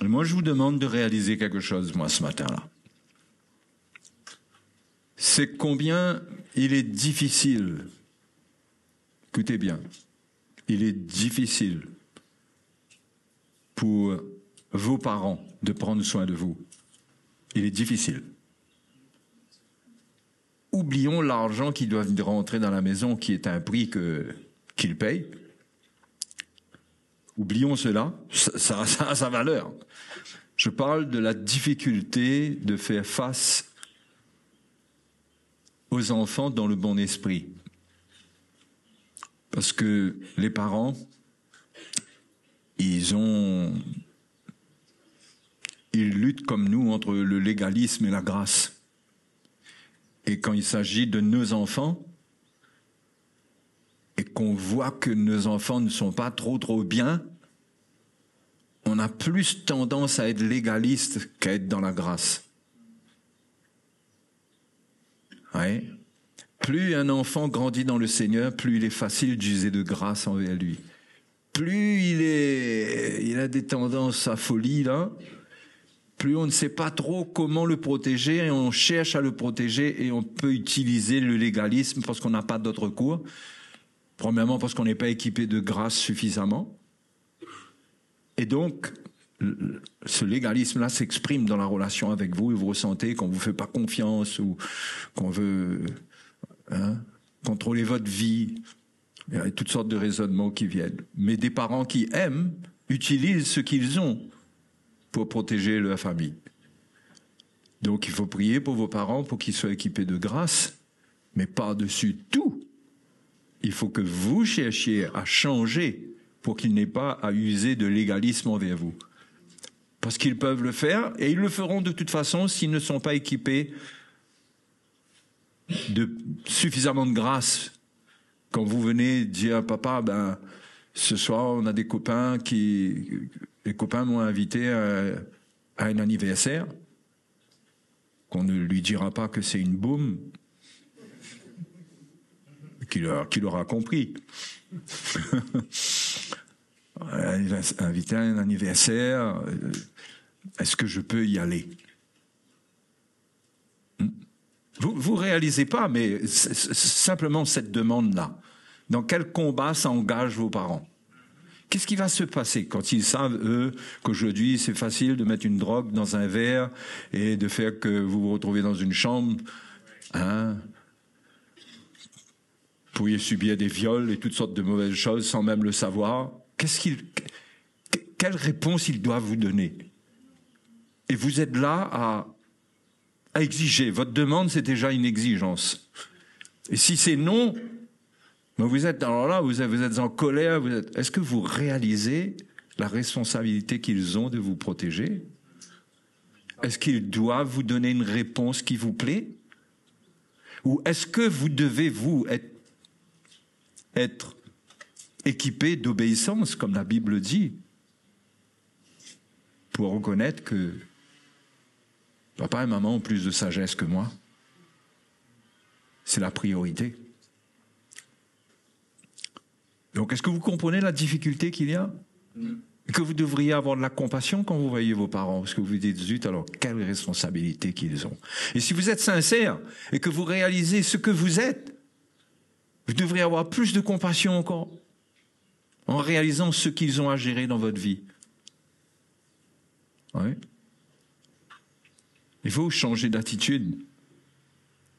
Moi, je vous demande de réaliser quelque chose, moi, ce matin-là. C'est combien il est difficile, écoutez bien, il est difficile pour vos parents de prendre soin de vous. Il est difficile. Oublions l'argent qui doit rentrer dans la maison, qui est un prix qu'ils payent. Oublions cela, ça a sa valeur. Je parle de la difficulté de faire face aux enfants dans le bon esprit. Parce que les parents, ils luttent comme nous entre le légalisme et la grâce. Et quand il s'agit de nos enfants, et qu'on voit que nos enfants ne sont pas trop bien, on a plus tendance à être légaliste qu'à être dans la grâce. Ouais. Plus un enfant grandit dans le Seigneur, plus il est facile d'user de grâce envers lui. Plus il a des tendances à folie, là, plus on ne sait pas trop comment le protéger, et on cherche à le protéger, et on peut utiliser le légalisme parce qu'on n'a pas d'autre recours. Premièrement, parce qu'on n'est pas équipé de grâce suffisamment. Et donc, ce légalisme-là s'exprime dans la relation avec vous, et vous ressentez qu'on ne vous fait pas confiance, ou qu'on veut contrôler votre vie. Il y a toutes sortes de raisonnements qui viennent. Mais des parents qui aiment utilisent ce qu'ils ont pour protéger leur famille. Donc il faut prier pour vos parents pour qu'ils soient équipés de grâce, mais par-dessus tout, il faut que vous cherchiez à changer pour qu'ils n'aient pas à user de légalisme envers vous. Parce qu'ils peuvent le faire, et ils le feront de toute façon s'ils ne sont pas équipés de suffisamment de grâce. Quand vous venez dire à papa, ce soir on a des copains les copains m'ont invité à un anniversaire, qu'on ne lui dira pas que c'est une boum, qu'il aura compris. Il va inviter à un anniversaire, est-ce que je peux y aller? Vous réalisez pas, mais simplement cette demande-là. Dans quel combat ça engage vos parents? Qu'est-ce qui va se passer quand ils savent, eux, qu'aujourd'hui c'est facile de mettre une drogue dans un verre et de faire que vous vous retrouvez dans une chambre, vous pourriez subir des viols et toutes sortes de mauvaises choses sans même le savoir. Quelle réponse ils doivent vous donner? Et vous êtes là à exiger. Votre demande, c'est déjà une exigence. Et si c'est non, vous êtes en colère. Est-ce que vous réalisez la responsabilité qu'ils ont de vous protéger? Est-ce qu'ils doivent vous donner une réponse qui vous plaît? Ou est-ce que vous devez, vous, être équipé d'obéissance, comme la Bible dit, pour reconnaître que papa et maman ont plus de sagesse que moi? C'est la priorité. Donc, est-ce que vous comprenez la difficulté qu'il y a? Que vous devriez avoir de la compassion quand vous voyez vos parents, parce que vous vous dites, zut, alors quelle responsabilité qu'ils ont. Et si vous êtes sincère et que vous réalisez ce que vous êtes, vous devriez avoir plus de compassion encore en réalisant ce qu'ils ont à gérer dans votre vie. Oui. Il faut changer d'attitude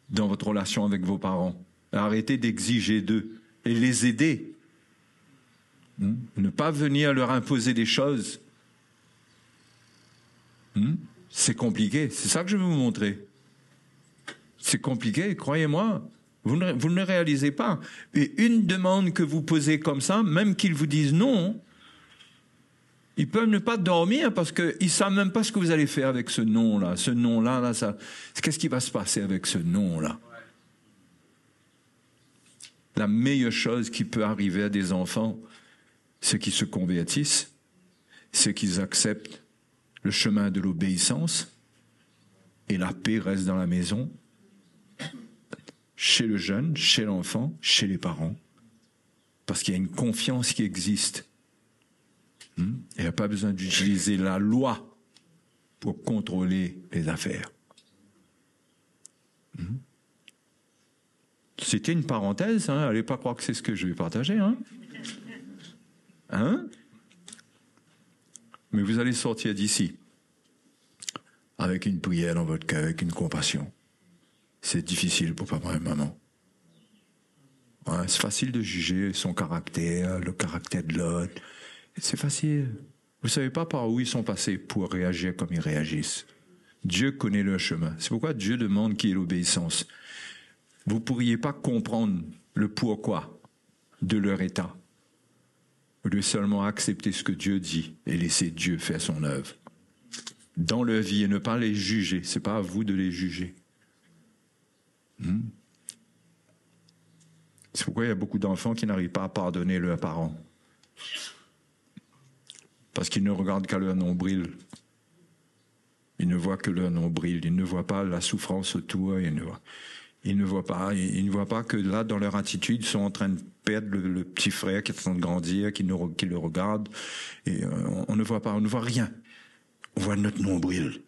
dans votre relation avec vos parents. Arrêtez d'exiger d'eux et les aider. Ne pas venir leur imposer des choses. C'est compliqué. C'est ça que je veux vous montrer. C'est compliqué, croyez-moi. Vous ne le réalisez pas. Et une demande que vous posez comme ça, même qu'ils vous disent non, ils peuvent ne pas dormir parce qu'ils ne savent même pas ce que vous allez faire avec ce non-là. Ce non-là, qu'est-ce qui va se passer avec ce non-là? La meilleure chose qui peut arriver à des enfants, c'est qu'ils se convertissent, c'est qu'ils acceptent le chemin de l'obéissance, et la paix reste dans la maison, chez le jeune, chez l'enfant, chez les parents, parce qu'il y a une confiance qui existe. Il n'y a pas besoin d'utiliser la loi pour contrôler les affaires. C'était une parenthèse, hein, allez pas croire que c'est ce que je vais partager. Hein? Mais vous allez sortir d'ici avec une prière dans votre cœur, avec une compassion. C'est difficile pour papa et maman. Ouais, c'est facile de juger son caractère, le caractère de l'autre. C'est facile. Vous ne savez pas par où ils sont passés pour réagir comme ils réagissent. Dieu connaît leur chemin. C'est pourquoi Dieu demande qu'il y ait l'obéissance. Vous ne pourriez pas comprendre le pourquoi de leur état. Vous devez seulement accepter ce que Dieu dit et laisser Dieu faire son œuvre. Dans leur vie et ne pas les juger. Ce n'est pas à vous de les juger. C'est pourquoi il y a beaucoup d'enfants qui n'arrivent pas à pardonner leurs parents. Parce qu'ils ne regardent qu'à leur nombril. Ils ne voient que leur nombril. Ils ne voient pas la souffrance autour. Ils ne voient pas que là, dans leur attitude, ils sont en train de perdre le petit frère qui est en train de grandir, qui le regarde. Et on ne voit pas, on ne voit rien. On voit notre nombril.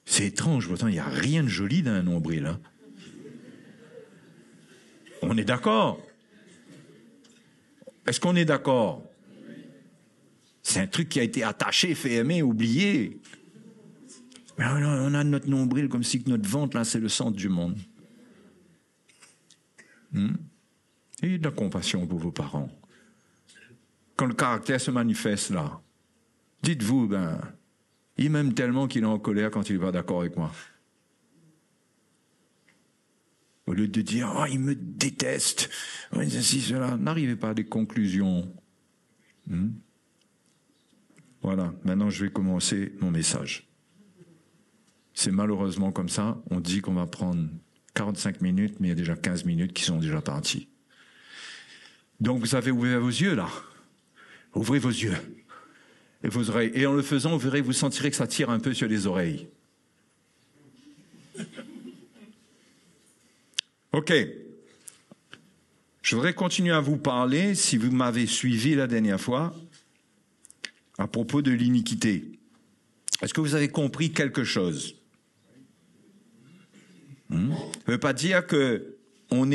C'est étrange, pourtant, il n'y a rien de joli dans un nombril. Hein. On est d'accord? Est-ce qu'on est d'accord? C'est un truc qui a été attaché, fait aimer, oublié. Mais on a notre nombril comme si notre ventre, là, c'est le centre du monde. Ayez de la compassion pour vos parents. Quand le caractère se manifeste là, dites-vous, il m'aime tellement qu'il est en colère quand il n'est pas d'accord avec moi. Au lieu de dire, oh, il me déteste, ceci, cela, n'arrivez pas à des conclusions. Voilà, maintenant je vais commencer mon message. C'est malheureusement comme ça, on dit qu'on va prendre 45 minutes, mais il y a déjà 15 minutes qui sont déjà parties. Donc vous avez ouvert vos yeux là. Ouvrez vos yeux et vos oreilles. Et en le faisant, vous verrez, vous sentirez que ça tire un peu sur les oreilles. Ok. Je voudrais continuer à vous parler, si vous m'avez suivi la dernière fois, à propos de l'iniquité. Est-ce que vous avez compris quelque chose? Ça ne veut pas dire qu'on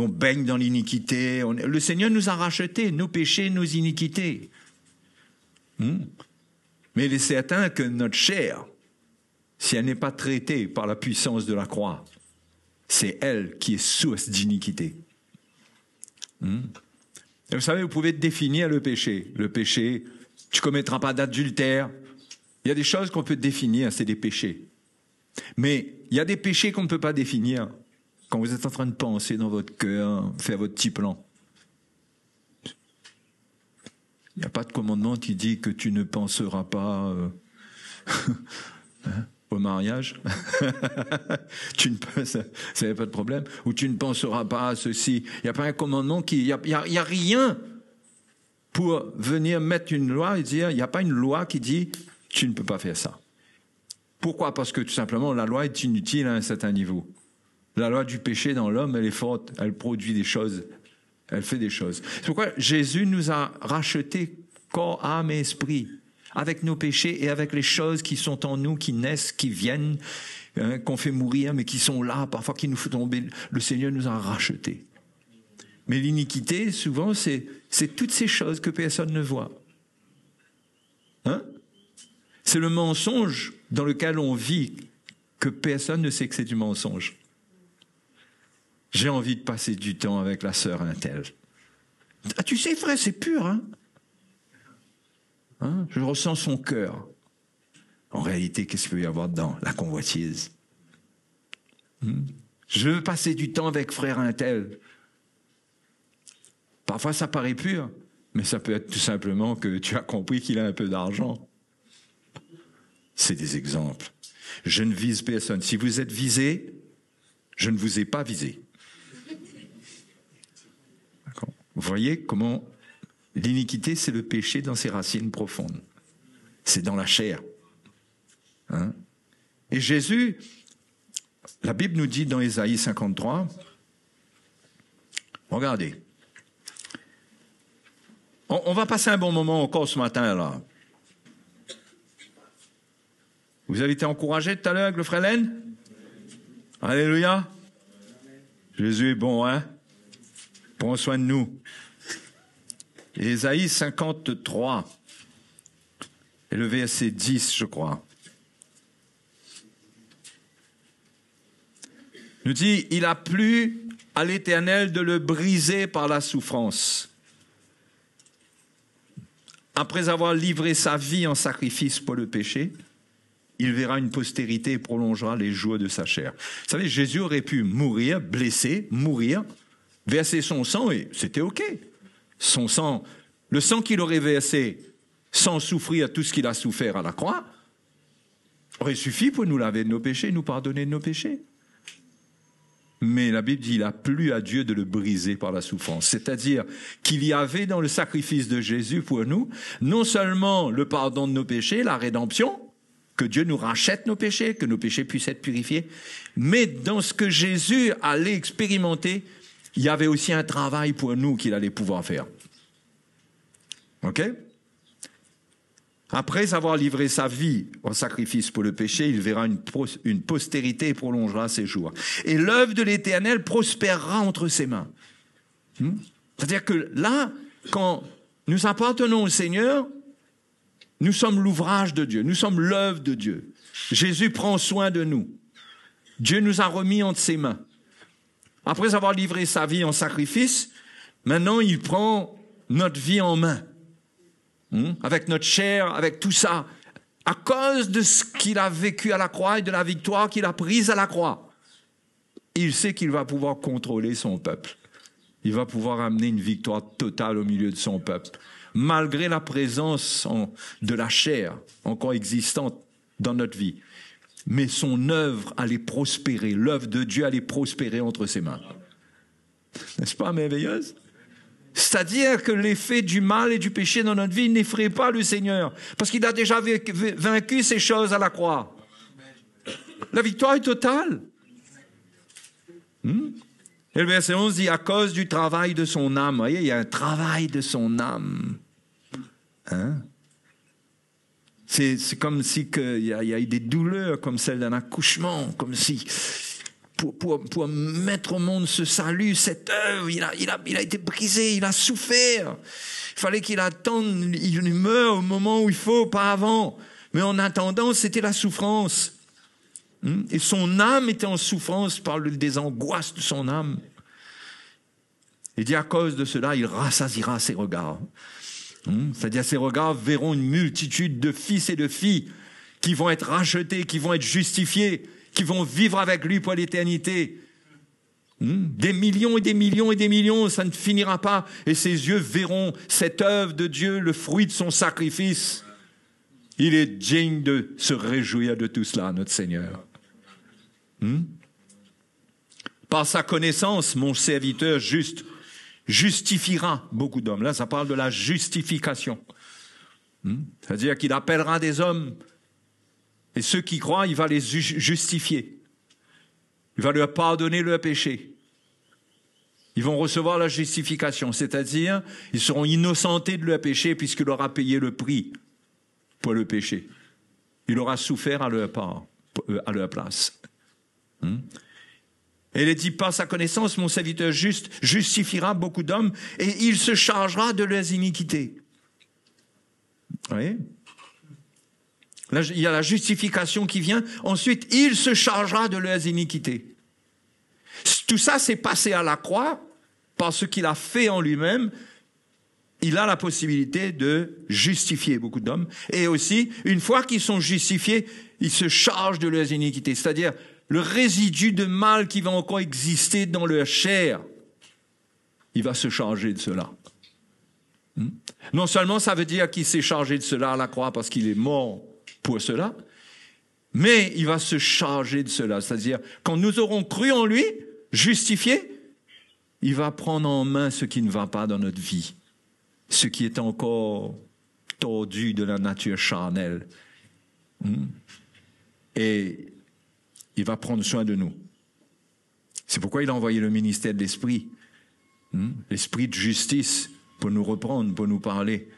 baigne dans l'iniquité. Le Seigneur nous a rachetés, nos péchés, nos iniquités. Mais il est certain que notre chair, si elle n'est pas traitée par la puissance de la croix, c'est elle qui est source d'iniquité. Et vous savez, vous pouvez définir le péché. Le péché, tu ne commettras pas d'adultère. Il y a des choses qu'on peut définir, c'est des péchés. Mais il y a des péchés qu'on ne peut pas définir quand vous êtes en train de penser dans votre cœur, faire votre petit plan. Il n'y a pas de commandement qui dit que tu ne penseras pas au mariage. Ça n'est pas de problème. Ou tu ne penseras pas à ceci. Il n'y a pas un commandement qui... Il n'y a rien pour venir mettre une loi et dire... Il n'y a pas une loi qui dit tu ne peux pas faire ça. Pourquoi? Parce que tout simplement, la loi est inutile à un certain niveau. La loi du péché dans l'homme, elle est forte. Elle produit des choses. Elle fait des choses. C'est pourquoi Jésus nous a rachetés corps, âme et esprit, avec nos péchés et avec les choses qui sont en nous, qui naissent, qui viennent, qu'on fait mourir, mais qui sont là, parfois qui nous font tomber. Le Seigneur nous a rachetés. Mais l'iniquité, souvent, c'est toutes ces choses que personne ne voit. C'est le mensonge dans lequel on vit, que personne ne sait que c'est du mensonge. J'ai envie de passer du temps avec la sœur Intel. Ah, tu sais, frère, c'est pur, je ressens son cœur. En réalité, qu'est-ce qu'il peut y avoir dedans? La convoitise. Je veux passer du temps avec frère Intel. Parfois, ça paraît pur, mais ça peut être tout simplement que tu as compris qu'il a un peu d'argent. C'est des exemples. Je ne vise personne. Si vous êtes visé, je ne vous ai pas visé. D'accord. Vous voyez comment l'iniquité, c'est le péché dans ses racines profondes. C'est dans la chair. Et Jésus, la Bible nous dit dans Ésaïe 53, regardez, on va passer un bon moment encore ce matin là. Vous avez été encouragé tout à l'heure avec le frère Len? Alléluia. Jésus est bon, hein? Prends soin de nous. Ésaïe 53, et le verset 10, je crois. Nous dit, il a plu à l'Éternel de le briser par la souffrance. Après avoir livré sa vie en sacrifice pour le péché, il verra une postérité et prolongera les jours de sa chair. Vous savez, Jésus aurait pu mourir, blessé, mourir, verser son sang et c'était OK. Son sang, le sang qu'il aurait versé sans souffrir tout ce qu'il a souffert à la croix, aurait suffi pour nous laver de nos péchés, nous pardonner de nos péchés. Mais la Bible dit, il a plu à Dieu de le briser par la souffrance. C'est-à-dire qu'il y avait dans le sacrifice de Jésus pour nous, non seulement le pardon de nos péchés, la rédemption, que Dieu nous rachète nos péchés, que nos péchés puissent être purifiés, mais dans ce que Jésus allait expérimenter, il y avait aussi un travail pour nous qu'il allait pouvoir faire. OK? Après avoir livré sa vie en sacrifice pour le péché, il verra une postérité et prolongera ses jours. Et l'œuvre de l'Éternel prospérera entre ses mains. C'est-à-dire que là, quand nous appartenons au Seigneur, nous sommes l'ouvrage de Dieu, nous sommes l'œuvre de Dieu. Jésus prend soin de nous. Dieu nous a remis entre ses mains. Après avoir livré sa vie en sacrifice, maintenant il prend notre vie en main. Avec notre chair, avec tout ça, à cause de ce qu'il a vécu à la croix et de la victoire qu'il a prise à la croix. Il sait qu'il va pouvoir contrôler son peuple. Il va pouvoir amener une victoire totale au milieu de son peuple, malgré la présence de la chair encore existante dans notre vie. Mais son œuvre allait prospérer, l'œuvre de Dieu allait prospérer entre ses mains. N'est-ce pas merveilleuse? C'est-à-dire que l'effet du mal et du péché dans notre vie n'effraie pas le Seigneur, parce qu'il a déjà vaincu ces choses à la croix. La victoire est totale. Et le verset 11 dit, à cause du travail de son âme. Vous voyez, il y a un travail de son âme. C'est comme si il y a eu des douleurs comme celle d'un accouchement, comme si... Pour mettre au monde ce salut, cette œuvre, il a été brisé, il a souffert. Il fallait qu'il attende, il meurt au moment où il faut, pas avant. Mais en attendant, c'était la souffrance. Et son âme était en souffrance par des angoisses de son âme. Il dit à cause de cela, il rassasiera ses regards. C'est-à-dire ses regards verront une multitude de fils et de filles qui vont être rachetés, qui vont être justifiés, qui vont vivre avec lui pour l'éternité. Des millions et des millions et des millions, ça ne finira pas. Et ses yeux verront cette œuvre de Dieu, le fruit de son sacrifice. Il est digne de se réjouir de tout cela, notre Seigneur. Par sa connaissance, mon serviteur juste justifiera beaucoup d'hommes. Là, ça parle de la justification. C'est-à-dire qu'il appellera des hommes. Et ceux qui croient, il va les justifier. Il va leur pardonner leurs péchés. Ils vont recevoir la justification, c'est-à-dire, ils seront innocentés de leurs péchés puisqu'il aura payé le prix pour le péché. Il aura souffert à leur place. Et il est dit, par sa connaissance, mon serviteur juste justifiera beaucoup d'hommes et il se chargera de leurs iniquités. Vous voyez ? Là, il y a la justification qui vient. Ensuite, il se chargera de leurs iniquités. Tout ça s'est passé à la croix par ce qu'il a fait en lui-même. Il a la possibilité de justifier beaucoup d'hommes. Et aussi, une fois qu'ils sont justifiés, il se charge de leurs iniquités. C'est-à-dire, le résidu de mal qui va encore exister dans leur chair, il va se charger de cela. Non seulement ça veut dire qu'il s'est chargé de cela à la croix parce qu'il est mort pour cela, mais il va se charger de cela. C'est-à-dire, quand nous aurons cru en lui, justifié, il va prendre en main ce qui ne va pas dans notre vie, ce qui est encore tordu de la nature charnelle. Et il va prendre soin de nous. C'est pourquoi il a envoyé le ministère de l'Esprit, l'Esprit de justice, pour nous reprendre, pour nous parler.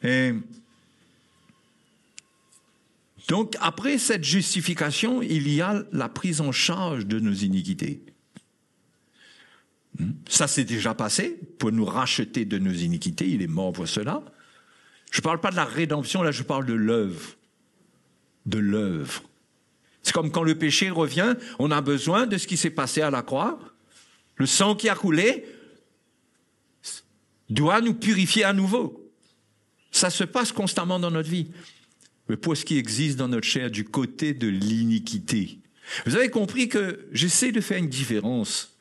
Et donc, après cette justification, il y a la prise en charge de nos iniquités. Ça s'est déjà passé pour nous racheter de nos iniquités. Il est mort pour cela. Je ne parle pas de la rédemption, là je parle de l'œuvre. De l'œuvre. C'est comme quand le péché revient, on a besoin de ce qui s'est passé à la croix. Le sang qui a coulé doit nous purifier à nouveau. Ça se passe constamment dans notre vie. Mais pour ce qui existe dans notre chair du côté de l'iniquité. Vous avez compris que j'essaie de faire une différence.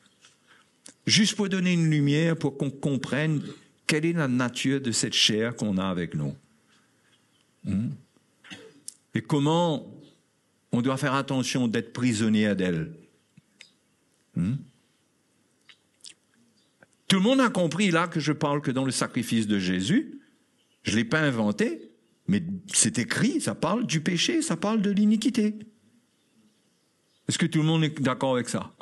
Juste pour donner une lumière, pour qu'on comprenne quelle est la nature de cette chair qu'on a avec nous. Et comment on doit faire attention d'être prisonnier d'elle. Tout le monde a compris là que je parle que dans le sacrifice de Jésus, je ne l'ai pas inventé, mais c'est écrit, ça parle du péché, ça parle de l'iniquité. Est-ce que tout le monde est d'accord avec ça?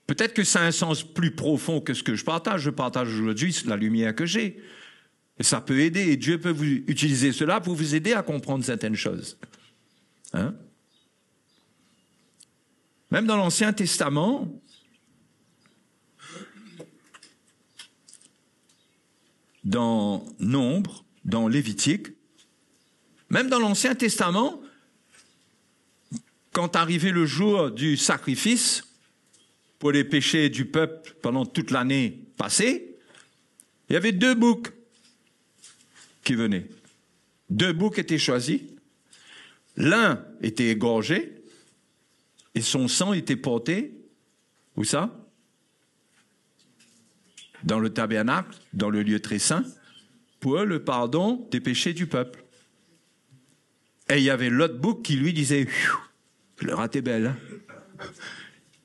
Peut-être que ça a un sens plus profond que ce que je partage. Je partage aujourd'hui la lumière que j'ai. Et ça peut aider. Et Dieu peut vous utiliser cela pour vous aider à comprendre certaines choses. Hein? Même dans l'Ancien Testament, dans Nombre, dans Lévitique, même dans l'Ancien Testament, quand arrivait le jour du sacrifice, pour les péchés du peuple pendant toute l'année passée, il y avait 2 boucs qui venaient. 2 boucs étaient choisis. L'un était égorgé et son sang était porté, où ça? Dans le tabernacle, dans le lieu très saint, pour le pardon des péchés du peuple. Et il y avait l'autre bouc qui lui disait « Le rat est belle, hein ?»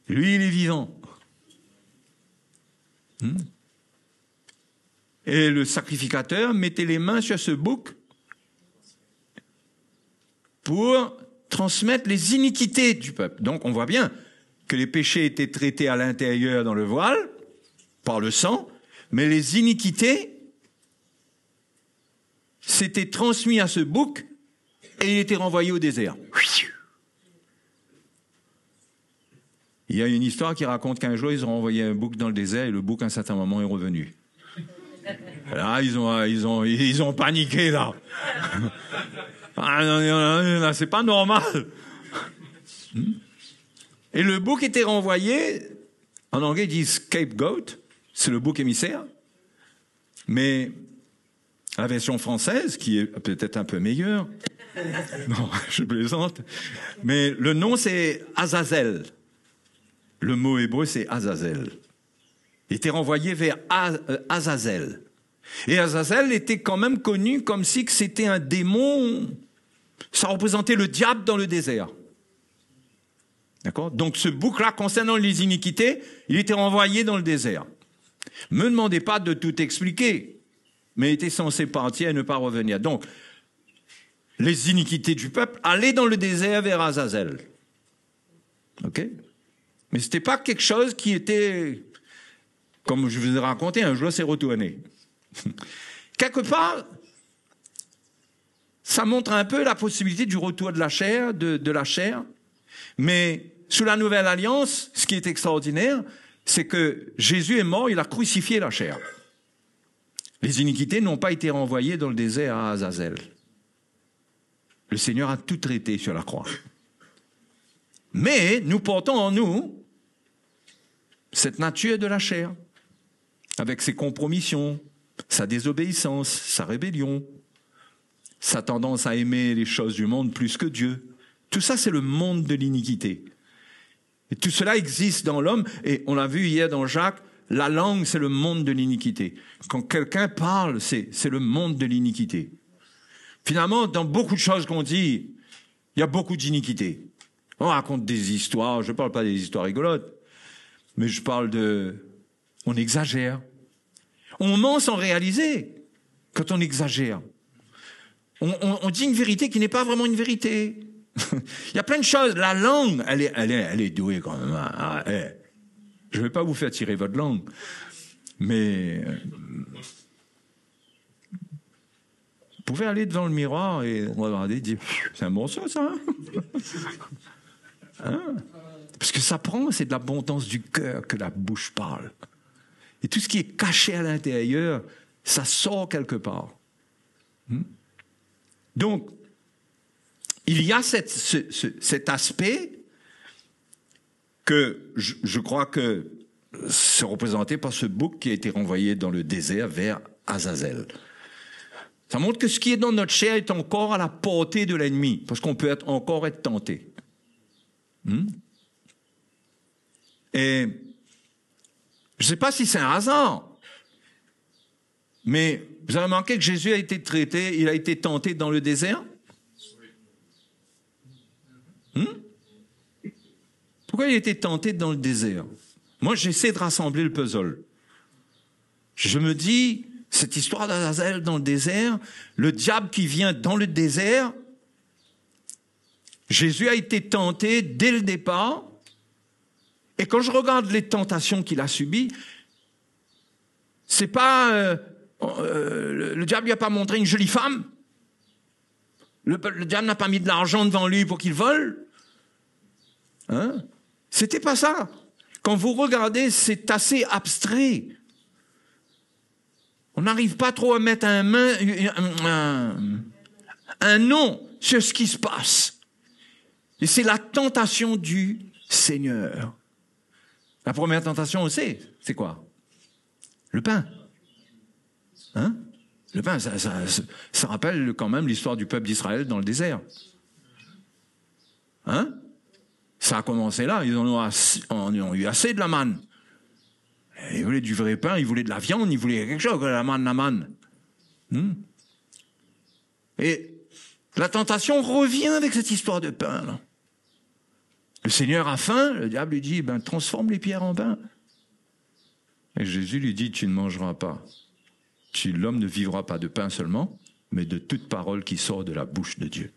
Lui, il est vivant. Et le sacrificateur mettait les mains sur ce bouc pour transmettre les iniquités du peuple. Donc, on voit bien que les péchés étaient traités à l'intérieur dans le voile, par le sang, mais les iniquités s'étaient transmises à ce bouc et il était renvoyé au désert. Il y a une histoire qui raconte qu'un jour, ils ont envoyé un bouc dans le désert et le bouc, à un certain moment, est revenu. Là, ils ont paniqué, là. Ah, non, c'est pas normal. Et le bouc était renvoyé, en anglais, ils disent scapegoat, c'est le bouc émissaire. Mais la version française, qui est peut-être un peu meilleure, non, je plaisante, mais le nom, c'est Azazel. Le mot hébreu, c'est Azazel. Il était renvoyé vers Azazel. Et Azazel était quand même connu comme si c'était un démon. Ça représentait le diable dans le désert. D'accord? Donc ce bouc-là, concernant les iniquités, il était renvoyé dans le désert. Ne me demandez pas de tout expliquer, mais il était censé partir et ne pas revenir. Donc, les iniquités du peuple allaient dans le désert vers Azazel. OK? Mais ce n'était pas quelque chose qui était, comme je vous ai raconté, un jour c'est retourné. Quelque part, ça montre un peu la possibilité du retour de la chair, de la chair. Mais sous la nouvelle alliance, ce qui est extraordinaire, c'est que Jésus est mort, il a crucifié la chair. Les iniquités n'ont pas été renvoyées dans le désert à Azazel. Le Seigneur a tout traité sur la croix. Mais nous portons en nous cette nature de la chair, avec ses compromissions, sa désobéissance, sa rébellion, sa tendance à aimer les choses du monde plus que Dieu. Tout ça, c'est le monde de l'iniquité. Et tout cela existe dans l'homme, et on l'a vu hier dans Jacques, la langue, c'est le monde de l'iniquité. Quand quelqu'un parle, c'est le monde de l'iniquité. Finalement, dans beaucoup de choses qu'on dit, il y a beaucoup d'iniquité. On raconte des histoires, je ne parle pas des histoires rigolotes, mais je parle on exagère. On ment sans réaliser quand on exagère. On dit une vérité qui n'est pas vraiment une vérité. Il y a plein de choses. La langue, elle est douée quand même. Je ne vais pas vous faire tirer votre langue, mais pouvez aller devant le miroir et regarder et dire, c'est un morceau ça, hein? Parce que ça prend, c'est de l'abondance du cœur que la bouche parle. Et tout ce qui est caché à l'intérieur, ça sort quelque part. Donc, il y a cet aspect que je crois que c'est représenté par ce bouc qui a été renvoyé dans le désert vers Azazel. Ça montre que ce qui est dans notre chair est encore à la portée de l'ennemi, parce qu'on peut encore être tenté. Et je ne sais pas si c'est un hasard, mais vous avez remarqué que Jésus a été traité, il a été tenté dans le désert? Pourquoi il a été tenté dans le désert? Moi, j'essaie de rassembler le puzzle. Je me dis, cette histoire d'Azazel dans le désert, le diable qui vient dans le désert, Jésus a été tenté dès le départ, et quand je regarde les tentations qu'il a subies, c'est pas... le diable lui a pas montré une jolie femme. Le diable n'a pas mis de l'argent devant lui pour qu'il vole. Hein? C'était pas ça. Quand vous regardez, c'est assez abstrait. On n'arrive pas trop à mettre un nom sur ce qui se passe. Et c'est la tentation du Seigneur. La première tentation, on sait, c'est quoi? Le pain. Hein? Le pain, ça rappelle quand même l'histoire du peuple d'Israël dans le désert. Hein? Ça a commencé là, ils en ont eu assez de la manne. Ils voulaient du vrai pain, ils voulaient de la viande, ils voulaient quelque chose, la manne. Et la tentation revient avec cette histoire de pain, là. Le Seigneur a faim, le diable lui dit, transforme les pierres en pain. Et Jésus lui dit, tu ne mangeras pas. L'homme ne vivra pas de pain seulement, mais de toute parole qui sort de la bouche de Dieu.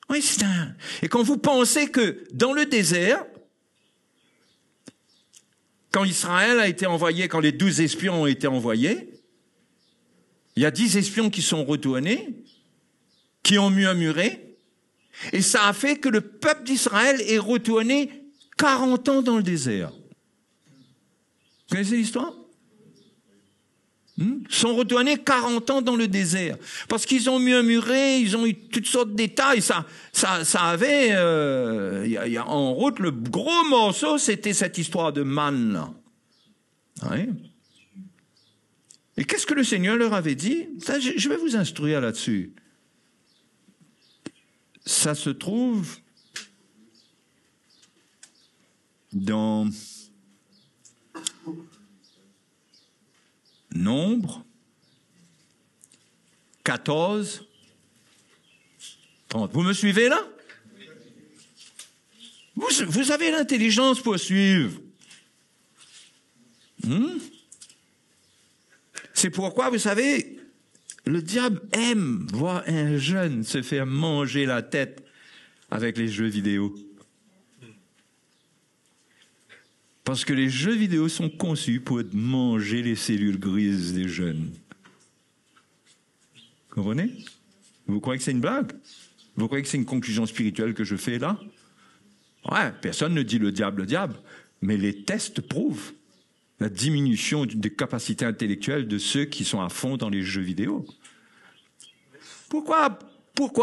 Oui, c'est un... Et quand vous pensez que dans le désert, quand Israël a été envoyé, quand les 12 espions ont été envoyés, il y a 10 espions qui sont retournés, qui ont murmuré, et ça a fait que le peuple d'Israël est retourné 40 ans dans le désert. Vous connaissez l'histoire? Ils sont retournés 40 ans dans le désert. Parce qu'ils ont murmuré, ils ont eu toutes sortes de détails. Ça avait... en route, le gros morceau, c'était cette histoire de manne, là. Oui. Et qu'est-ce que le Seigneur leur avait dit? Ça, je vais vous instruire là-dessus. Ça se trouve dans Nombre 14, 30. Vous me suivez là? Vous avez l'intelligence pour suivre. C'est pourquoi, vous savez, le diable aime voir un jeune se faire manger la tête avec les jeux vidéo. Parce que les jeux vidéo sont conçus pour manger les cellules grises des jeunes. Vous comprenez? Vous croyez que c'est une blague? Vous croyez que c'est une conclusion spirituelle que je fais là? Ouais, personne ne dit le diable, mais les tests prouvent la diminution des capacités intellectuelles de ceux qui sont à fond dans les jeux vidéo. Pourquoi? Pour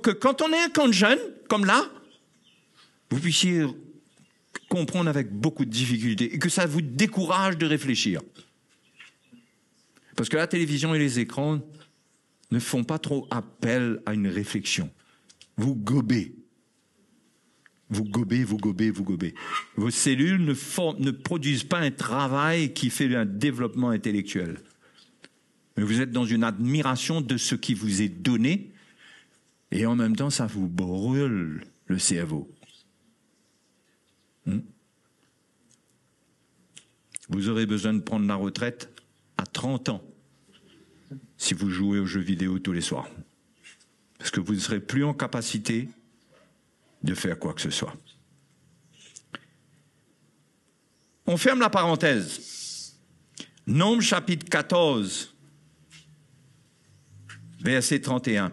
que quand on est un camp jeune, comme là, vous puissiez comprendre avec beaucoup de difficultés et que ça vous décourage de réfléchir. Parce que la télévision et les écrans ne font pas trop appel à une réflexion. Vous gobez. Vous gobez. Vos cellules ne produisent pas un travail qui fait un développement intellectuel. Mais vous êtes dans une admiration de ce qui vous est donné et en même temps, ça vous brûle le cerveau. Vous aurez besoin de prendre la retraite à 30 ans si vous jouez aux jeux vidéo tous les soirs. Parce que vous ne serez plus en capacité de faire quoi que ce soit. On ferme la parenthèse. Nombre chapitre 14. verset 31.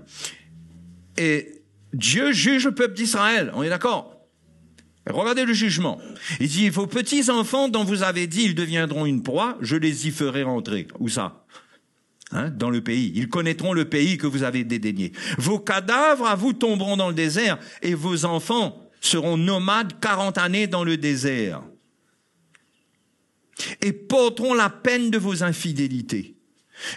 Et Dieu juge le peuple d'Israël, on est d'accord? Regardez le jugement. Il dit, vos petits-enfants dont vous avez dit, ils deviendront une proie, je les y ferai rentrer. Où ça? Dans le pays. Ils connaîtront le pays que vous avez dédaigné. Vos cadavres à vous tomberont dans le désert et vos enfants seront nomades 40 années dans le désert et porteront la peine de vos infidélités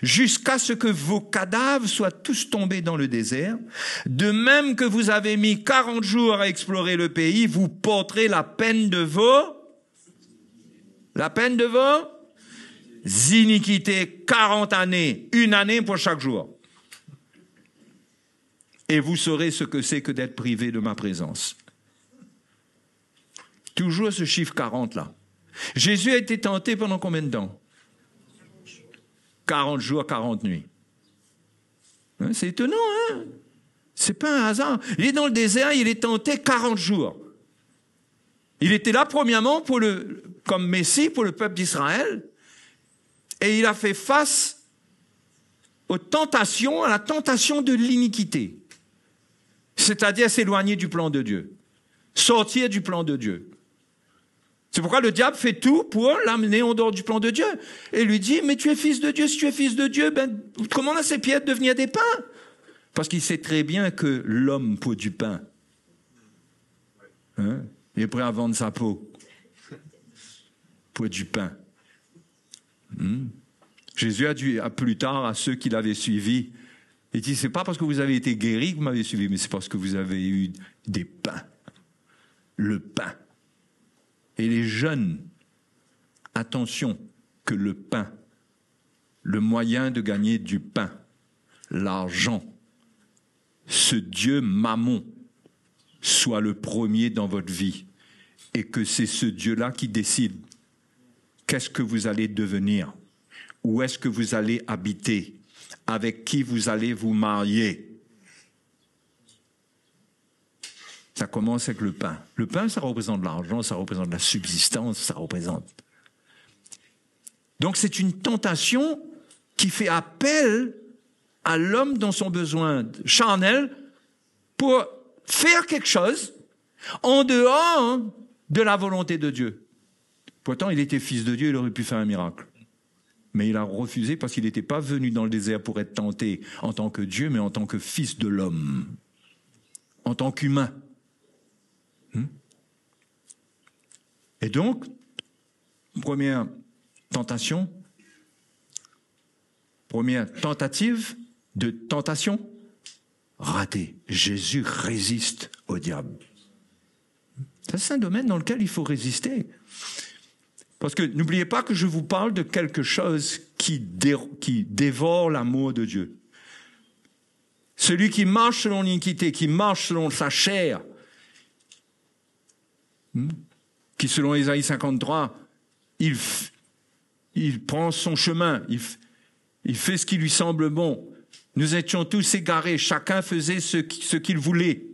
jusqu'à ce que vos cadavres soient tous tombés dans le désert. De même que vous avez mis 40 jours à explorer le pays, vous porterez la peine de vos iniquités 40 années, une année pour chaque jour. Et vous saurez ce que c'est que d'être privé de ma présence. Toujours ce chiffre 40 là. Jésus a été tenté pendant combien de temps? 40 jours, 40 nuits. C'est étonnant, hein? C'est pas un hasard. Il est dans le désert, il est tenté 40 jours. Il était là, premièrement, comme Messie pour le peuple d'Israël, et il a fait face à la tentation de l'iniquité. C'est-à-dire s'éloigner du plan de Dieu. Sortir du plan de Dieu. C'est pourquoi le diable fait tout pour l'amener en dehors du plan de Dieu. Et lui dit, mais tu es fils de Dieu, si tu es fils de Dieu, commande à ces pierres de devenir des pains. Parce qu'il sait très bien que l'homme pour du pain. Il est prêt à vendre sa peau. Pour du pain. Jésus a dit plus tard à ceux qui l'avaient suivi, il dit, c'est pas parce que vous avez été guéris que vous m'avez suivi, mais c'est parce que vous avez eu des pains. Le pain. Et les jeunes, attention que le pain, le moyen de gagner du pain, l'argent, ce Dieu Mammon soit le premier dans votre vie et que c'est ce Dieu-là qui décide qu'est-ce que vous allez devenir, où est-ce que vous allez habiter, avec qui vous allez vous marier. Ça commence avec le pain. Le pain, ça représente l'argent, ça représente la subsistance, ça représente. Donc c'est une tentation qui fait appel à l'homme dans son besoin charnel pour faire quelque chose en dehors de la volonté de Dieu. Pourtant, il était fils de Dieu, il aurait pu faire un miracle. Mais il a refusé parce qu'il n'était pas venu dans le désert pour être tenté en tant que Dieu, mais en tant que fils de l'homme, en tant qu'humain. Et donc, première tentation, première tentative de tentation, ratée. Jésus résiste au diable. Ça, c'est un domaine dans lequel il faut résister. Parce que n'oubliez pas que je vous parle de quelque chose qui dévore l'amour de Dieu. Celui qui marche selon l'iniquité, qui marche selon sa chair, qui selon Ésaïe 53, il prend son chemin, il fait ce qui lui semble bon. Nous étions tous égarés, chacun faisait ce qu'il voulait.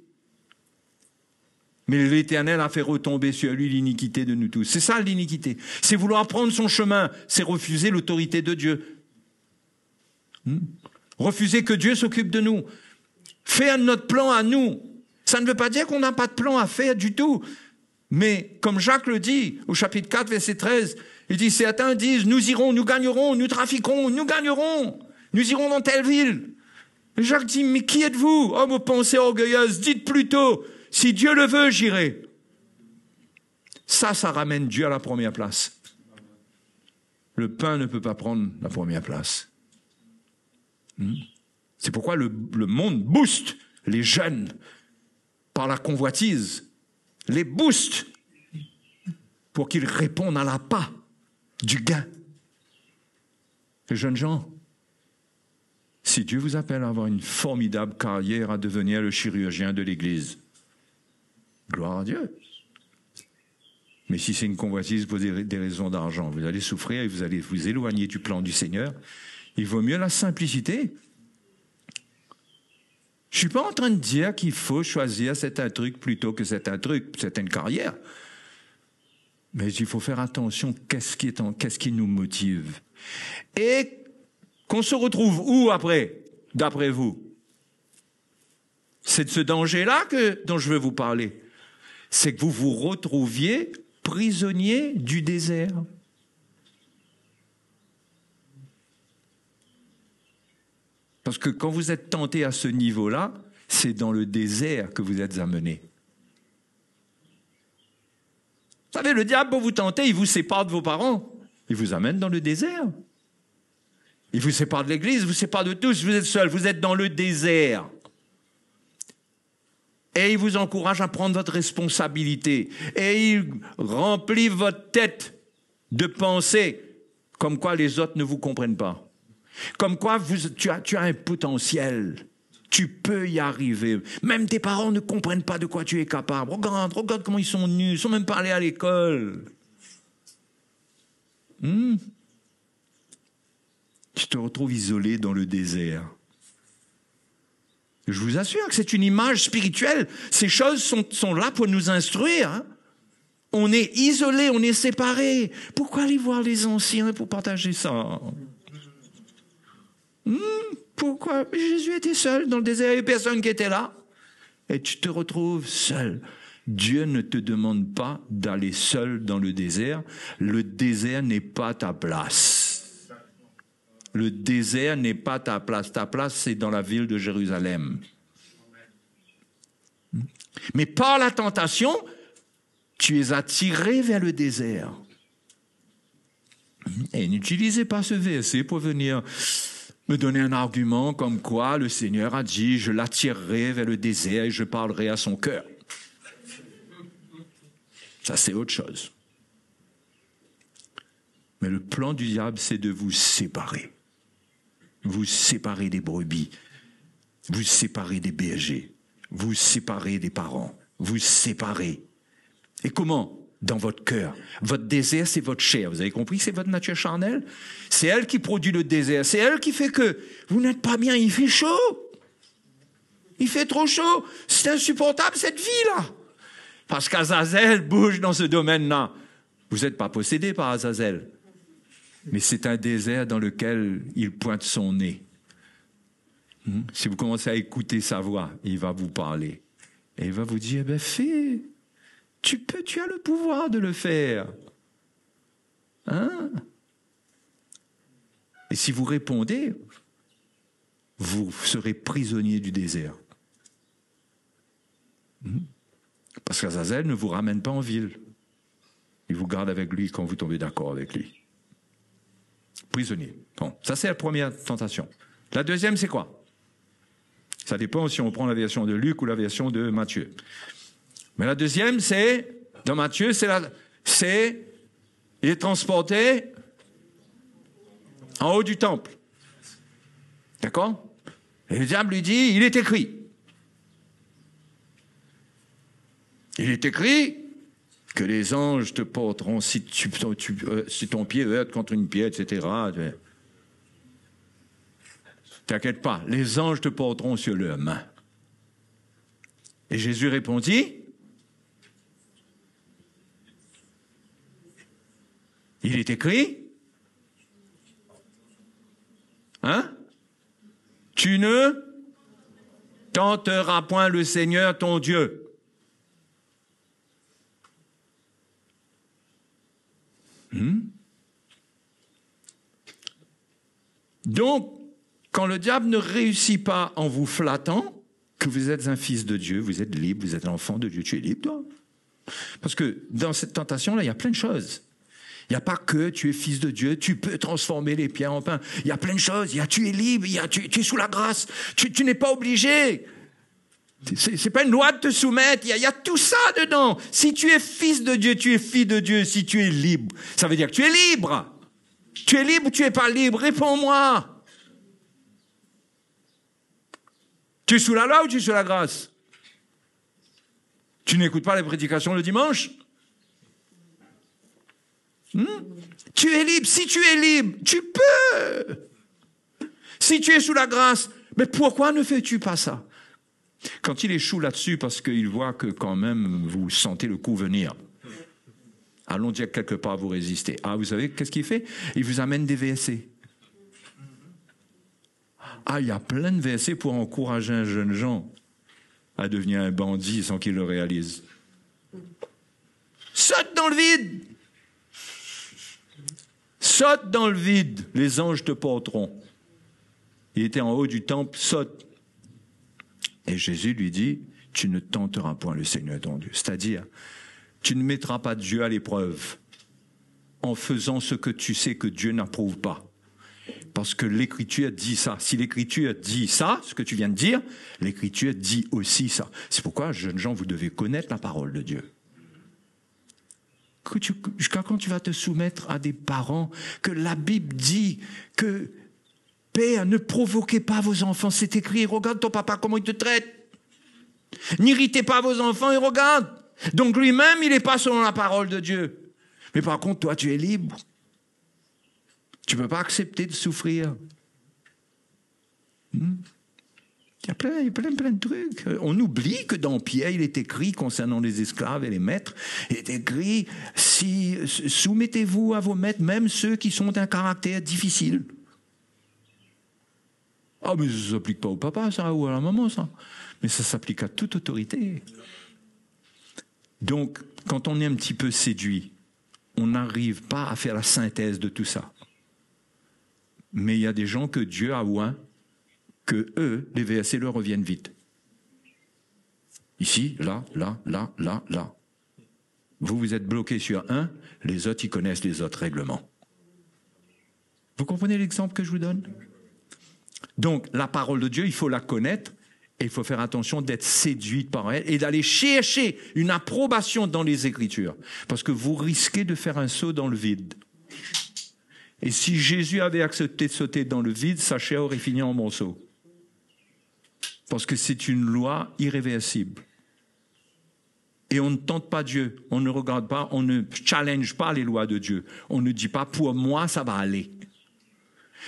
Mais l'Éternel a fait retomber sur lui l'iniquité de nous tous. C'est ça l'iniquité. C'est vouloir prendre son chemin, c'est refuser l'autorité de Dieu. Refuser que Dieu s'occupe de nous. Faire notre plan à nous. Ça ne veut pas dire qu'on n'a pas de plan à faire du tout. Mais comme Jacques le dit au chapitre 4, verset 13, il dit, certains disent, nous irons, nous gagnerons, nous trafiquerons, nous gagnerons, nous irons dans telle ville. Et Jacques dit, mais qui êtes-vous, homme aux pensées orgueilleuses? Dites plutôt, si Dieu le veut, j'irai. Ça ramène Dieu à la première place. Le pain ne peut pas prendre la première place. C'est pourquoi le monde booste les jeunes par la convoitise. Les booste pour qu'ils répondent à l'appât du gain. Les jeunes gens, si Dieu vous appelle à avoir une formidable carrière, à devenir le chirurgien de l'Église, gloire à Dieu. Mais si c'est une convoitise pour des raisons d'argent, vous allez souffrir et vous allez vous éloigner du plan du Seigneur. Il vaut mieux la simplicité. Je ne suis pas en train de dire qu'il faut choisir certains trucs plutôt que certains trucs, certaines carrières. Mais il faut faire attention, qu'est-ce qui nous motive. Et qu'on se retrouve où après? d'après vous? C'est de ce danger-là dont je veux vous parler. C'est que vous vous retrouviez prisonnier du désert. Parce que quand vous êtes tenté à ce niveau-là, c'est dans le désert que vous êtes amené. Vous savez, le diable, pour vous tenter, il vous sépare de vos parents. Il vous amène dans le désert. Il vous sépare de l'église, il vous sépare de tous. Vous êtes seul, vous êtes dans le désert. Et il vous encourage à prendre votre responsabilité. Et il remplit votre tête de pensées comme quoi les autres ne vous comprennent pas. Comme quoi tu as un potentiel. Tu peux y arriver. Même tes parents ne comprennent pas de quoi tu es capable. Regarde comment ils sont nuls. Ils ne sont même pas allés à l'école. Tu te retrouves isolé dans le désert. Je vous assure que c'est une image spirituelle. Ces choses sont là pour nous instruire. Hein. On est isolé, on est séparé. Pourquoi aller voir les anciens pour partager ça? Pourquoi? Jésus était seul dans le désert, il n'y avait personne qui était là. Et tu te retrouves seul. Dieu ne te demande pas d'aller seul dans le désert. Le désert n'est pas ta place. Le désert n'est pas ta place. Ta place, c'est dans la ville de Jérusalem. Mais par la tentation, tu es attiré vers le désert. Et n'utilisez pas ce verset pour venir me donner un argument comme quoi le Seigneur a dit « Je l'attirerai vers le désert et je parlerai à son cœur ». Ça, c'est autre chose. Mais le plan du diable, c'est de vous séparer. Vous séparer des brebis. Vous séparer des bergers. Vous séparer des parents. Vous séparer. Et comment? Dans votre cœur. Votre désert, c'est votre chair. Vous avez compris que c'est votre nature charnelle? C'est elle qui produit le désert. C'est elle qui fait que vous n'êtes pas bien. Il fait chaud. Il fait trop chaud. C'est insupportable, cette vie-là. Parce qu'Azazel bouge dans ce domaine-là. Vous n'êtes pas possédé par Azazel. Mais c'est un désert dans lequel il pointe son nez. Si vous commencez à écouter sa voix, il va vous parler. Et il va vous dire, fais. Tu as le pouvoir de le faire. Hein? Et si vous répondez, vous serez prisonnier du désert. Parce qu'Azazel ne vous ramène pas en ville. Il vous garde avec lui quand vous tombez d'accord avec lui. Prisonnier. Bon, ça c'est la première tentation. La deuxième, c'est quoi? Ça dépend si on prend la version de Luc ou la version de Matthieu. Mais la deuxième, c'est, dans Matthieu, il est transporté en haut du temple. D'accord? Et le diable lui dit, il est écrit. Il est écrit que les anges te porteront si ton pied heurte contre une pierre, etc. T'inquiète pas, les anges te porteront sur leurs mains. Et Jésus répondit, il est écrit, hein? Tu ne tenteras point le Seigneur ton Dieu. Donc, quand le diable ne réussit pas en vous flattant que vous êtes un fils de Dieu, vous êtes libre, vous êtes l'enfant de Dieu, tu es libre, toi. Parce que dans cette tentation-là, il y a plein de choses. Il n'y a pas que tu es fils de Dieu, tu peux transformer les pierres en pain. Il y a plein de choses. Tu es libre, tu es sous la grâce. Tu n'es pas obligé. C'est pas une loi de te soumettre. Il y a tout ça dedans. Si tu es fils de Dieu, tu es fille de Dieu. Si tu es libre, ça veut dire que tu es libre. Tu es libre ou tu n'es pas libre? Réponds-moi. Tu es sous la loi ou tu es sous la grâce? Tu n'écoutes pas les prédications le dimanche? Tu es libre. Si tu es libre, tu peux. Si tu es sous la grâce, mais pourquoi ne fais-tu pas ça? Quand il échoue là-dessus, parce qu'il voit que quand même vous sentez le coup venir, allons dire quelque part vous résistez. Ah, vous savez qu'est-ce qu'il fait? Il vous amène des versets. Ah, il y a plein de versets pour encourager un jeune gens à devenir un bandit sans qu'il le réalise. Saute dans le vide. Saute dans le vide, les anges te porteront. Il était en haut du temple, saute. Et Jésus lui dit, tu ne tenteras point le Seigneur ton Dieu. C'est-à-dire, tu ne mettras pas Dieu à l'épreuve en faisant ce que tu sais que Dieu n'approuve pas. Parce que l'Écriture dit ça. Si l'Écriture dit ça, ce que tu viens de dire, l'Écriture dit aussi ça. C'est pourquoi, jeunes gens, vous devez connaître la parole de Dieu. Jusqu'à quand tu vas te soumettre à des parents que la Bible dit que Père, ne provoquez pas vos enfants, c'est écrit, regarde ton papa comment il te traite. N'irritez pas vos enfants et regarde. Donc lui-même, il n'est pas selon la parole de Dieu. Mais par contre, toi, tu es libre. Tu ne peux pas accepter de souffrir. Il y a plein de trucs. On oublie que dans Pierre, il est écrit, concernant les esclaves et les maîtres, il est écrit, soumettez-vous à vos maîtres, même ceux qui sont d'un caractère difficile. Ah, mais ça ne s'applique pas au papa, ça, ou à la maman, ça. Mais ça s'applique à toute autorité. Donc, quand on est un petit peu séduit, on n'arrive pas à faire la synthèse de tout ça. Mais il y a des gens que Dieu a oint, que eux, les versets leur reviennent vite. Ici, là. Vous êtes bloqué sur un, les autres, ils connaissent les autres règlements. Vous comprenez l'exemple que je vous donne? Donc, la parole de Dieu, il faut la connaître et il faut faire attention d'être séduit par elle et d'aller chercher une approbation dans les Écritures. Parce que vous risquez de faire un saut dans le vide. Et si Jésus avait accepté de sauter dans le vide, sa chair aurait fini en morceaux. Parce que c'est une loi irréversible. Et on ne tente pas Dieu, on ne regarde pas, on ne challenge pas les lois de Dieu. On ne dit pas, pour moi, ça va aller.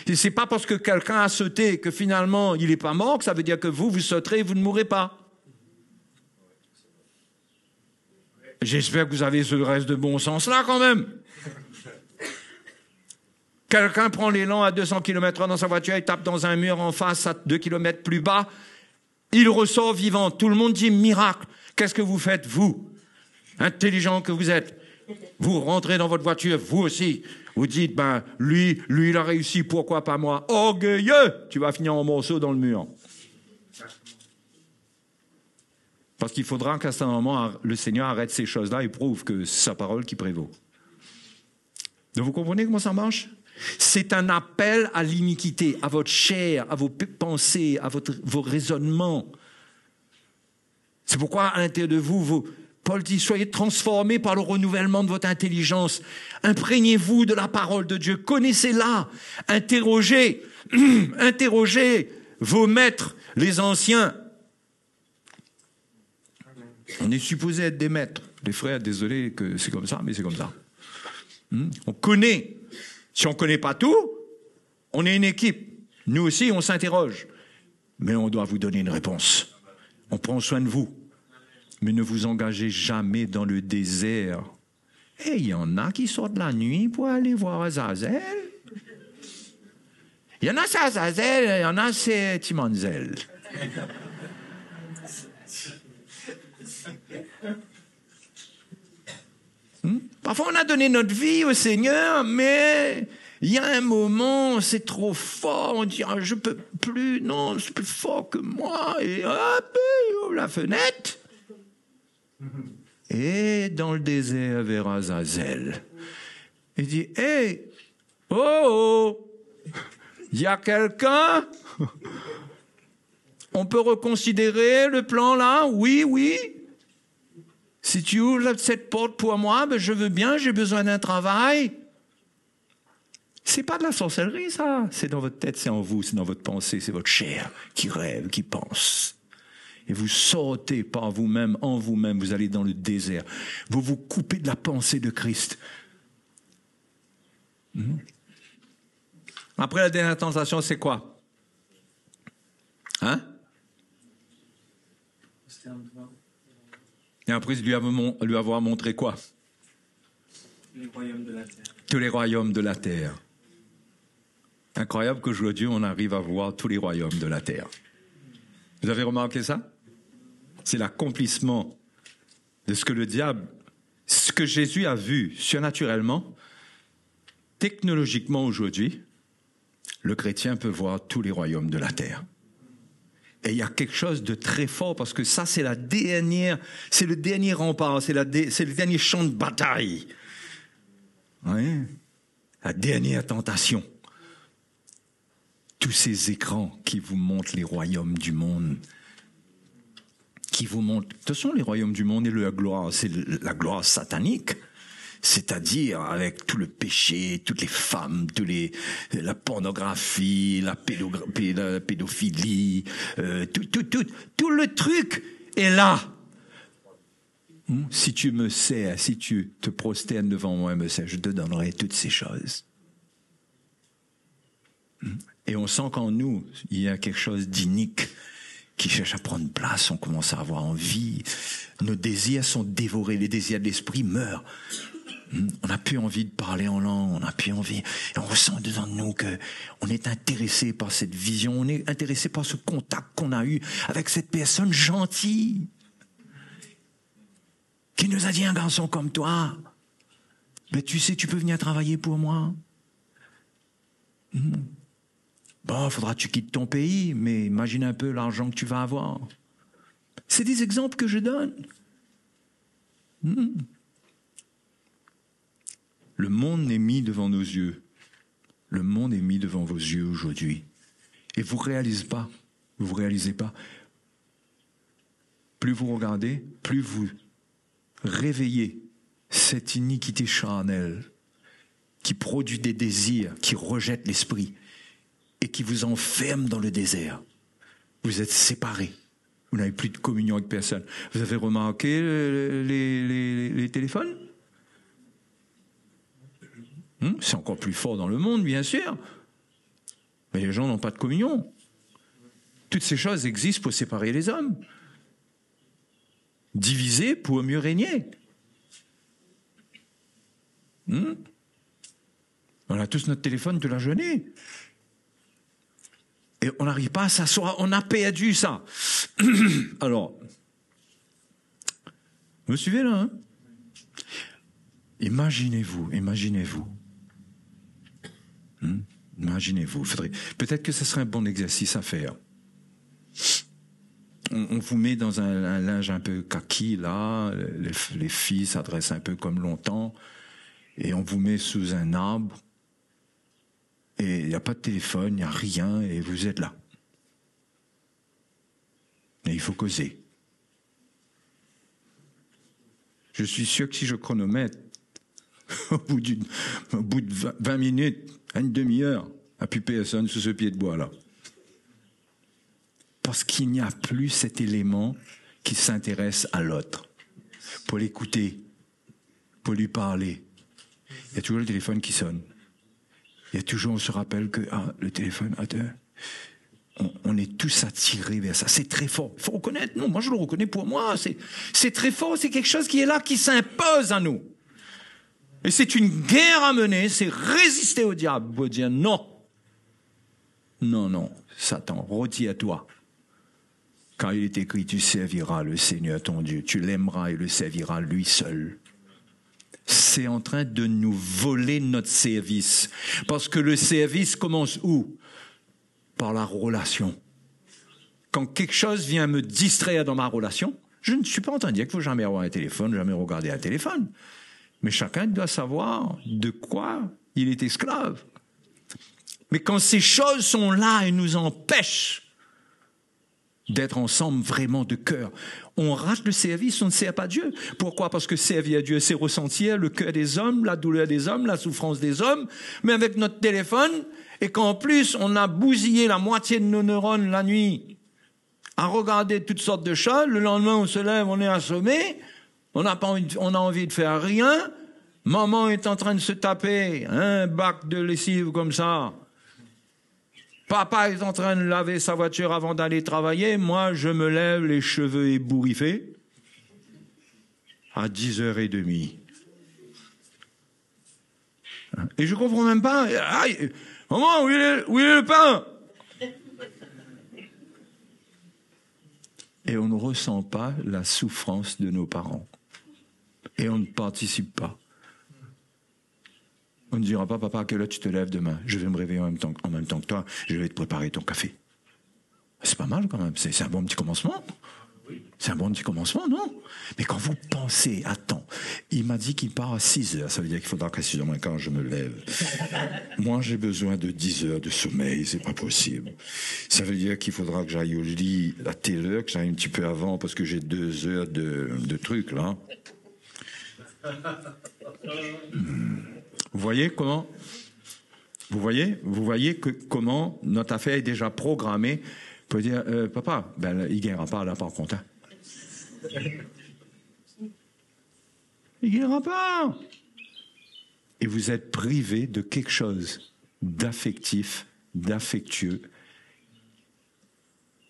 Et c'est pas parce que quelqu'un a sauté que finalement il n'est pas mort que ça veut dire que vous sauterez et vous ne mourrez pas. J'espère que vous avez ce reste de bon sens là quand même. Quelqu'un prend l'élan à 200 km/h dans sa voiture, il tape dans un mur en face à 2 km plus bas, il ressort vivant. Tout le monde dit miracle. Qu'est-ce que vous faites, vous, intelligent que vous êtes? Vous rentrez dans votre voiture, vous aussi. Vous dites, lui, il a réussi, pourquoi pas moi? Orgueilleux! Tu vas finir en morceaux dans le mur. Parce qu'il faudra qu'à ce moment, le Seigneur arrête ces choses-là et prouve que c'est sa parole qui prévaut. Donc vous comprenez comment ça marche? C'est un appel à l'iniquité, à votre chair, à vos pensées, à vos raisonnements. C'est pourquoi à l'intérieur de vous, Paul dit, soyez transformés par le renouvellement de votre intelligence. Imprégnez-vous de la parole de Dieu. Connaissez-la. Interrogez vos maîtres, les anciens. On est supposé être des maîtres. Les frères, désolé que c'est comme ça, mais c'est comme ça. On connaît. Si on ne connaît pas tout, on est une équipe. Nous aussi, on s'interroge. Mais on doit vous donner une réponse. On prend soin de vous. Mais ne vous engagez jamais dans le désert. Et il y en a qui sortent la nuit pour aller voir Azazel. Il y en a c'est Azazel, il y en a c'est Timanzel. Parfois on a donné notre vie au Seigneur, mais il y a un moment, c'est trop fort, on dit je peux plus, non, c'est plus fort que moi, et hop, il ouvre la fenêtre. Et dans le désert vers Azazel, il dit, hey, il y a quelqu'un? On peut reconsidérer le plan là? Oui. Si tu ouvres cette porte pour moi, je veux bien, j'ai besoin d'un travail. C'est pas de la sorcellerie, ça. C'est dans votre tête, c'est en vous, c'est dans votre pensée, c'est votre chair qui rêve, qui pense. Et vous sortez par vous-même, en vous-même, vous allez dans le désert. Vous vous coupez de la pensée de Christ. Après la dernière tentation, c'est quoi? Et après, lui avoir montré quoi? Les royaumes de la terre. Tous les royaumes de la terre. Incroyable qu'aujourd'hui, on arrive à voir tous les royaumes de la terre. Vous avez remarqué ça? C'est l'accomplissement de ce que le diable, ce que Jésus a vu surnaturellement, technologiquement aujourd'hui, le chrétien peut voir tous les royaumes de la terre. Et il y a quelque chose de très fort, parce que ça, c'est le dernier rempart, c'est le dernier champ de bataille. Oui. La dernière tentation. Tous ces écrans qui vous montrent les royaumes du monde, qui vous montrent... De toute façon, les royaumes du monde et la gloire, c'est la gloire satanique. C'est-à-dire avec tout le péché, toutes les femmes, la pornographie, la pédophilie, tout le truc est là. Si tu me sers, si tu te prosternes devant moi et me sers, je te donnerai toutes ces choses. Et on sent qu'en nous, il y a quelque chose d'inique qui cherche à prendre place. On commence à avoir envie. Nos désirs sont dévorés. Les désirs de l'esprit meurent. On n'a plus envie de parler en langue. On n'a plus envie. Et on ressent dedans de nous qu'on est intéressé par cette vision. On est intéressé par ce contact qu'on a eu avec cette personne gentille qui nous a dit: un garçon comme toi, ben tu sais, tu peux venir travailler pour moi. Bon, faudra que tu quittes ton pays, mais imagine un peu l'argent que tu vas avoir. C'est des exemples que je donne. Le monde est mis devant nos yeux. Le monde est mis devant vos yeux aujourd'hui. Et vous ne réalisez pas. Vous ne réalisez pas. Plus vous regardez, plus vous réveillez cette iniquité charnelle qui produit des désirs, qui rejette l'esprit et qui vous enferme dans le désert. Vous êtes séparés. Vous n'avez plus de communion avec personne. Vous avez remarqué les téléphones? C'est encore plus fort dans le monde, bien sûr. Mais les gens n'ont pas de communion. Toutes ces choses existent pour séparer les hommes. Diviser pour mieux régner. On a tous notre téléphone toute la journée. Et on n'arrive pas à s'asseoir. On a perdu ça. Alors, vous me suivez là, hein? Imaginez-vous. Imaginez-vous. Peut-être que ce serait un bon exercice à faire. On vous met dans un linge un peu kaki, là. Les filles s'adressent un peu comme longtemps. Et on vous met sous un arbre. Et il n'y a pas de téléphone, il n'y a rien, et vous êtes là. Et il faut causer. Je suis sûr que si je chronomètre, au bout de 20 minutes, à une demi-heure, il n'y a plus personne sous ce pied de bois là. Parce qu'il n'y a plus cet élément qui s'intéresse à l'autre. Pour l'écouter, pour lui parler. Il y a toujours le téléphone qui sonne. Il y a toujours, on se rappelle que le téléphone, on est tous attirés vers ça. C'est très fort. Il faut reconnaître. Non, moi je le reconnais pour moi. C'est très fort. C'est quelque chose qui est là, qui s'impose à nous. Et c'est une guerre à mener. C'est résister au diable. Pour dire non. Non, Satan, retire-toi. Car il est écrit, tu serviras le Seigneur ton Dieu. Tu l'aimeras et le serviras lui seul. C'est en train de nous voler notre service. Parce que le service commence où? Par la relation. Quand quelque chose vient me distraire dans ma relation, je ne suis pas en train de dire qu'il ne faut jamais avoir un téléphone, jamais regarder un téléphone. Mais chacun doit savoir de quoi il est esclave. Mais quand ces choses sont là et nous empêchent d'être ensemble vraiment de cœur, on rate le service, on ne sert pas Dieu. Pourquoi? Parce que servir Dieu, c'est ressentir le cœur des hommes, la douleur des hommes, la souffrance des hommes, mais avec notre téléphone, et qu'en plus, on a bousillé la moitié de nos neurones la nuit à regarder toutes sortes de choses. Le lendemain, on se lève, on est assommé, on a envie de faire rien. Maman est en train de se taper un bac de lessive comme ça. Papa est en train de laver sa voiture avant d'aller travailler. Moi, je me lève les cheveux ébouriffés à 10h30. Et je comprends même pas. Maman, où est le pain? Et on ne ressent pas la souffrance de nos parents. Et on ne participe pas. On ne dira pas, papa, à quelle heure tu te lèves demain? Je vais me réveiller en même temps que toi, je vais te préparer ton café. C'est pas mal quand même, c'est un bon petit commencement. C'est un bon petit commencement, non? Mais quand vous pensez, attends, il m'a dit qu'il part à 6 heures, ça veut dire qu'il faudra qu'à 6 heures moins quand je me lève. Moi, j'ai besoin de 10 heures de sommeil, c'est pas possible. Ça veut dire qu'il faudra que j'aille au lit à telle heure, que j'aille un petit peu avant, parce que j'ai 2 heures de trucs, là. Vous voyez comment? Vous voyez comment notre affaire est déjà programmée pour dire, papa, ben, il ne gagnera pas là par contre. Hein. Il ne gagnera pas. Et vous êtes privé de quelque chose d'affectif, d'affectueux,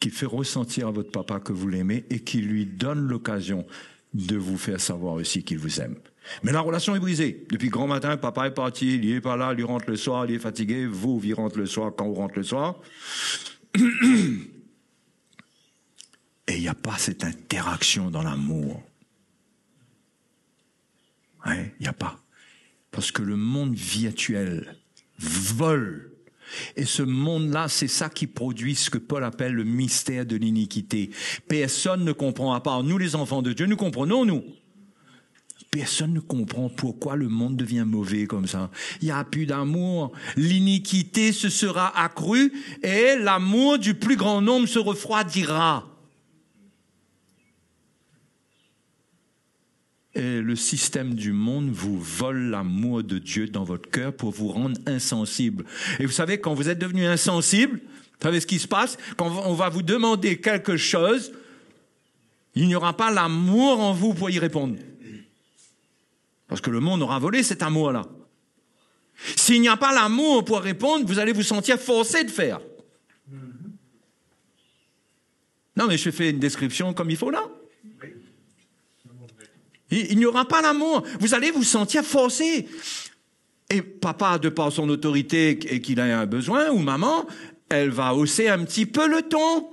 qui fait ressentir à votre papa que vous l'aimez et qui lui donne l'occasion de vous faire savoir aussi qu'il vous aime. Mais la relation est brisée. Depuis grand matin, papa est parti, il n'est pas là, il rentre le soir, il est fatigué, vous rentre le soir quand vous rentre le soir. Et il n'y a pas cette interaction dans l'amour. Il n'y a pas. Parce que le monde virtuel vole. Et ce monde-là, c'est ça qui produit ce que Paul appelle le mystère de l'iniquité. Personne ne comprend, à part nous les enfants de Dieu, nous comprenons, nous. Personne ne comprend pourquoi le monde devient mauvais comme ça. Il n'y a plus d'amour. L'iniquité se sera accrue et l'amour du plus grand nombre se refroidira. Et le système du monde vous vole l'amour de Dieu dans votre cœur pour vous rendre insensible. Et vous savez, quand vous êtes devenu insensible, vous savez ce qui se passe? Quand on va vous demander quelque chose, il n'y aura pas l'amour en vous pour y répondre. Parce que le monde aura volé cet amour-là. S'il n'y a pas l'amour pour répondre, vous allez vous sentir forcé de faire. Non, mais je fais une description comme il faut là. Il n'y aura pas l'amour. Vous allez vous sentir forcé. Et papa, de par son autorité et qu'il a un besoin, ou maman, elle va hausser un petit peu le ton,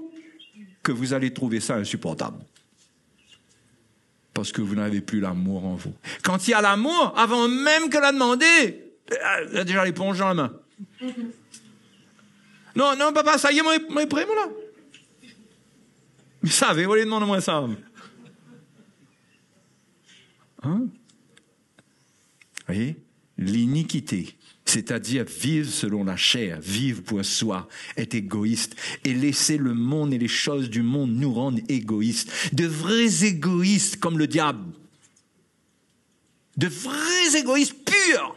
que vous allez trouver ça insupportable. Parce que vous n'avez plus l'amour en vous. Quand il y a l'amour, avant même que la demander, il a déjà l'éponge dans la main. Non, papa, ça y est, moi, prêt, moi, là. Vous savez, vous allez demander moi ça. Hein? Vous voyez? L'iniquité, c'est-à-dire vivre selon la chair, vivre pour soi, être égoïste et laisser le monde et les choses du monde nous rendre égoïstes. De vrais égoïstes comme le diable. De vrais égoïstes purs.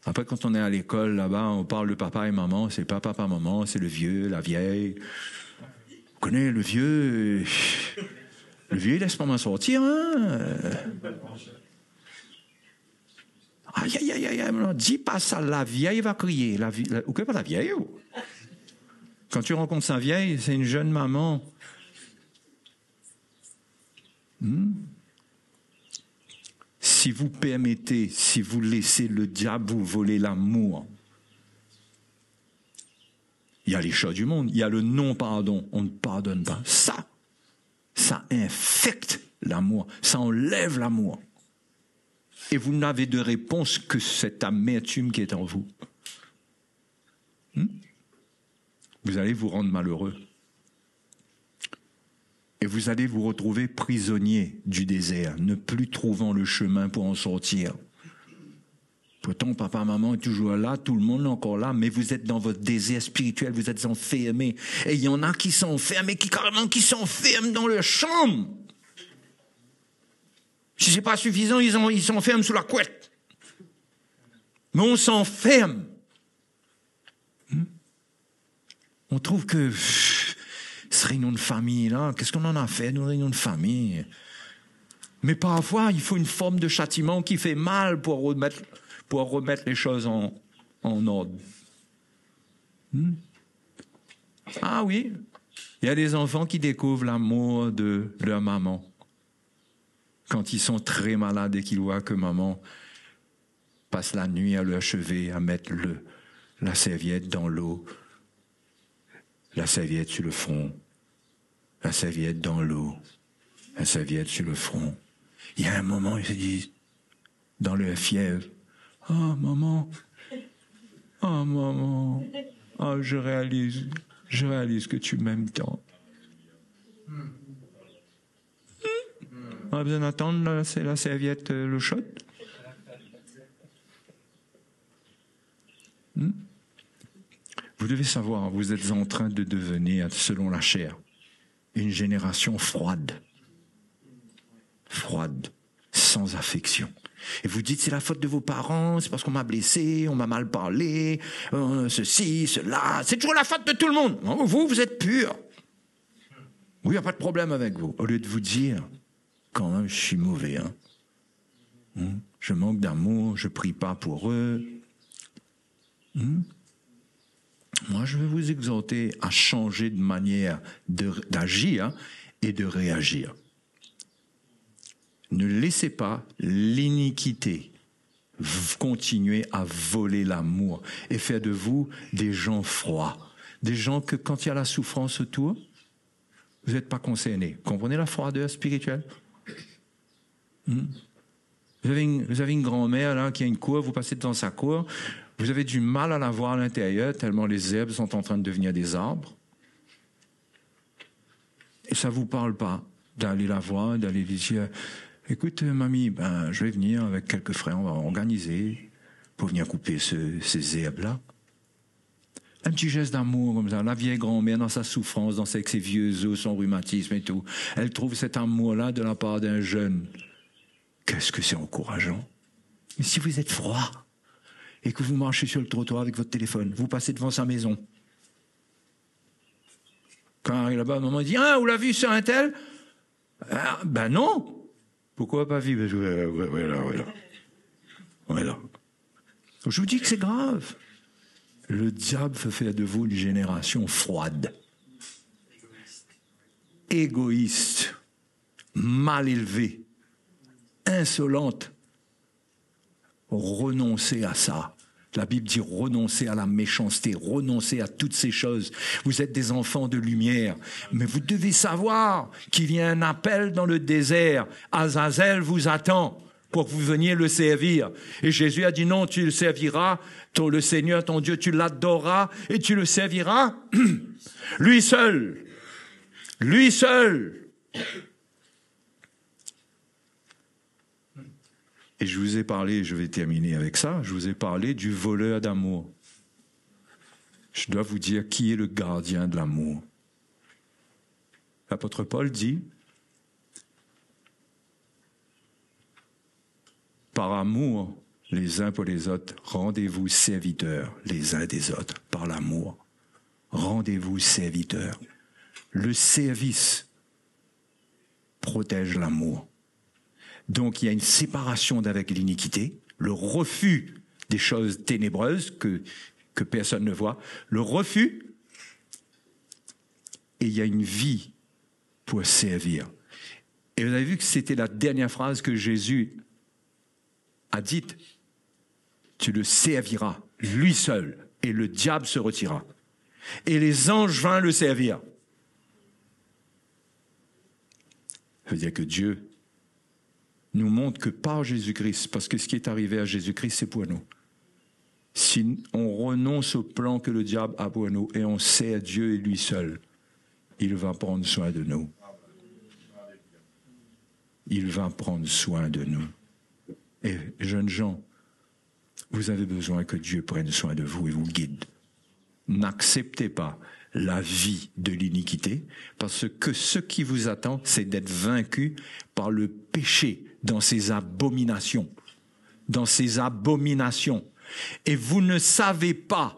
Après, quand on est à l'école, là-bas, on parle de papa et maman. C'est pas papa, maman, c'est le vieux, la vieille. Vous connaissez le vieux... Le vieux, il laisse pas m'en sortir, hein. Aïe, dis pas ça, la vieille va crier. Ou que pas la vieille? Quand tu rencontres sa vieille, c'est une jeune maman. Si vous permettez, si vous laissez le diable vous voler l'amour, il y a les choses du monde, il y a le non-pardon, on ne pardonne pas. Ça infecte l'amour, ça enlève l'amour. Et vous n'avez de réponse que cette amertume qui est en vous. Vous allez vous rendre malheureux. Et vous allez vous retrouver prisonnier du désert, ne plus trouvant le chemin pour en sortir. Pourtant, papa, maman est toujours là, tout le monde est encore là, mais vous êtes dans votre désert spirituel, vous êtes enfermés. Et il y en a qui sont enfermés, qui s'enferment dans leur chambre. Si c'est pas suffisant, ils s'enferment sous la couette. Mais on s'enferme. On trouve que ce réunion de famille, là, qu'est-ce qu'on en a fait, nos réunions de famille? Mais parfois, il faut une forme de châtiment qui fait mal pour remettre les choses en ordre. Ah oui, il y a des enfants qui découvrent l'amour de leur maman quand ils sont très malades et qu'ils voient que maman passent la nuit à leur chevet à mettre la serviette dans l'eau, la serviette sur le front, la serviette dans l'eau, la serviette sur le front. Il y a un moment, ils se disent, dans leur fièvre, « Ah, maman, je réalise que tu m'aimes tant. » On a besoin d'attendre, c'est la serviette, l'eau chaude. Vous devez savoir, vous êtes en train de devenir, selon la chair, une génération froide, sans affection. Et vous dites, c'est la faute de vos parents, c'est parce qu'on m'a blessé, on m'a mal parlé, ceci, cela, c'est toujours la faute de tout le monde. Vous êtes pur. Oui, il n'y a pas de problème avec vous. Au lieu de vous dire, quand même, je suis mauvais, je manque d'amour, je ne prie pas pour eux. Moi, je vais vous exhorter à changer de manière d'agir et de réagir. Ne laissez pas l'iniquité continuer à voler l'amour et faire de vous des gens froids, des gens que quand il y a la souffrance autour, vous n'êtes pas concernés. Comprenez la froideur spirituelle? Vous avez une grand-mère là, qui a une cour, vous passez dans sa cour, vous avez du mal à la voir à l'intérieur tellement les herbes sont en train de devenir des arbres. Et ça ne vous parle pas d'aller la voir, d'aller lui dire « Écoute, mamie, je vais venir avec quelques frères, on va organiser pour venir couper ces herbes-là. » Un petit geste d'amour comme ça. La vieille grand-mère, dans sa souffrance, avec ses vieux os, son rhumatisme et tout, elle trouve cet amour-là de la part d'un jeune. Qu'est-ce que c'est encourageant. Mais si vous êtes froid et que vous marchez sur le trottoir avec votre téléphone, vous passez devant sa maison. Quand arrive là-bas, maman dit « Ah, vous l'avez vu sur un tel ?» Ben non. Pourquoi pas vu? Voilà. Je vous dis que c'est grave. Le diable veut faire de vous une génération froide, égoïste, mal élevée, insolente. Renoncez à ça. La Bible dit renoncer à la méchanceté, renoncer à toutes ces choses. Vous êtes des enfants de lumière, mais vous devez savoir qu'il y a un appel dans le désert. Azazel vous attend pour que vous veniez le servir. Et Jésus a dit non, tu le serviras, le Seigneur, ton Dieu, tu l'adoreras et tu le serviras. Lui seul. Lui seul. Et je vous ai parlé, je vais terminer avec ça, je vous ai parlé du voleur d'amour. Je dois vous dire qui est le gardien de l'amour. L'apôtre Paul dit, par amour, les uns pour les autres, rendez-vous serviteurs les uns des autres, par l'amour. Rendez-vous serviteurs. Le service protège l'amour. Donc il y a une séparation d'avec l'iniquité, le refus des choses ténébreuses que personne ne voit, le refus, et il y a une vie pour servir. Et vous avez vu que c'était la dernière phrase que Jésus a dite. Tu le serviras, lui seul, et le diable se retira. Et les anges vinrent le servir. Ça veut dire que Dieu nous montre que par Jésus-Christ, parce que ce qui est arrivé à Jésus-Christ, c'est pour nous. Si on renonce au plan que le diable a pour nous et on sert Dieu et lui seul, il va prendre soin de nous. Il va prendre soin de nous. Et jeunes gens, vous avez besoin que Dieu prenne soin de vous et vous guide. N'acceptez pas la vie de l'iniquité, parce que ce qui vous attend, c'est d'être vaincu par le péché dans ses abominations. Dans ses abominations. Et vous ne savez pas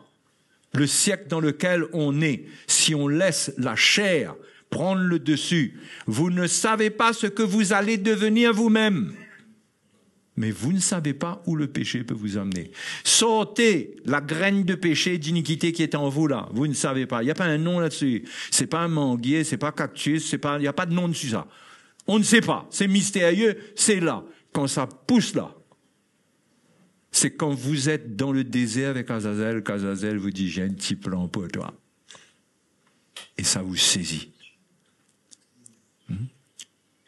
le siècle dans lequel on est, si on laisse la chair prendre le dessus. Vous ne savez pas ce que vous allez devenir vous-même. Mais vous ne savez pas où le péché peut vous amener. Sortez la graine de péché, d'iniquité qui est en vous là. Vous ne savez pas. Il n'y a pas un nom là-dessus. C'est pas un manguier, c'est pas cactus, il n'y a pas de nom dessus ça. On ne sait pas. C'est mystérieux, c'est là. Quand ça pousse là, C'est quand vous êtes dans le désert avec Azazel, qu'Azazel vous dit, j'ai un petit plan pour toi. Et ça vous saisit.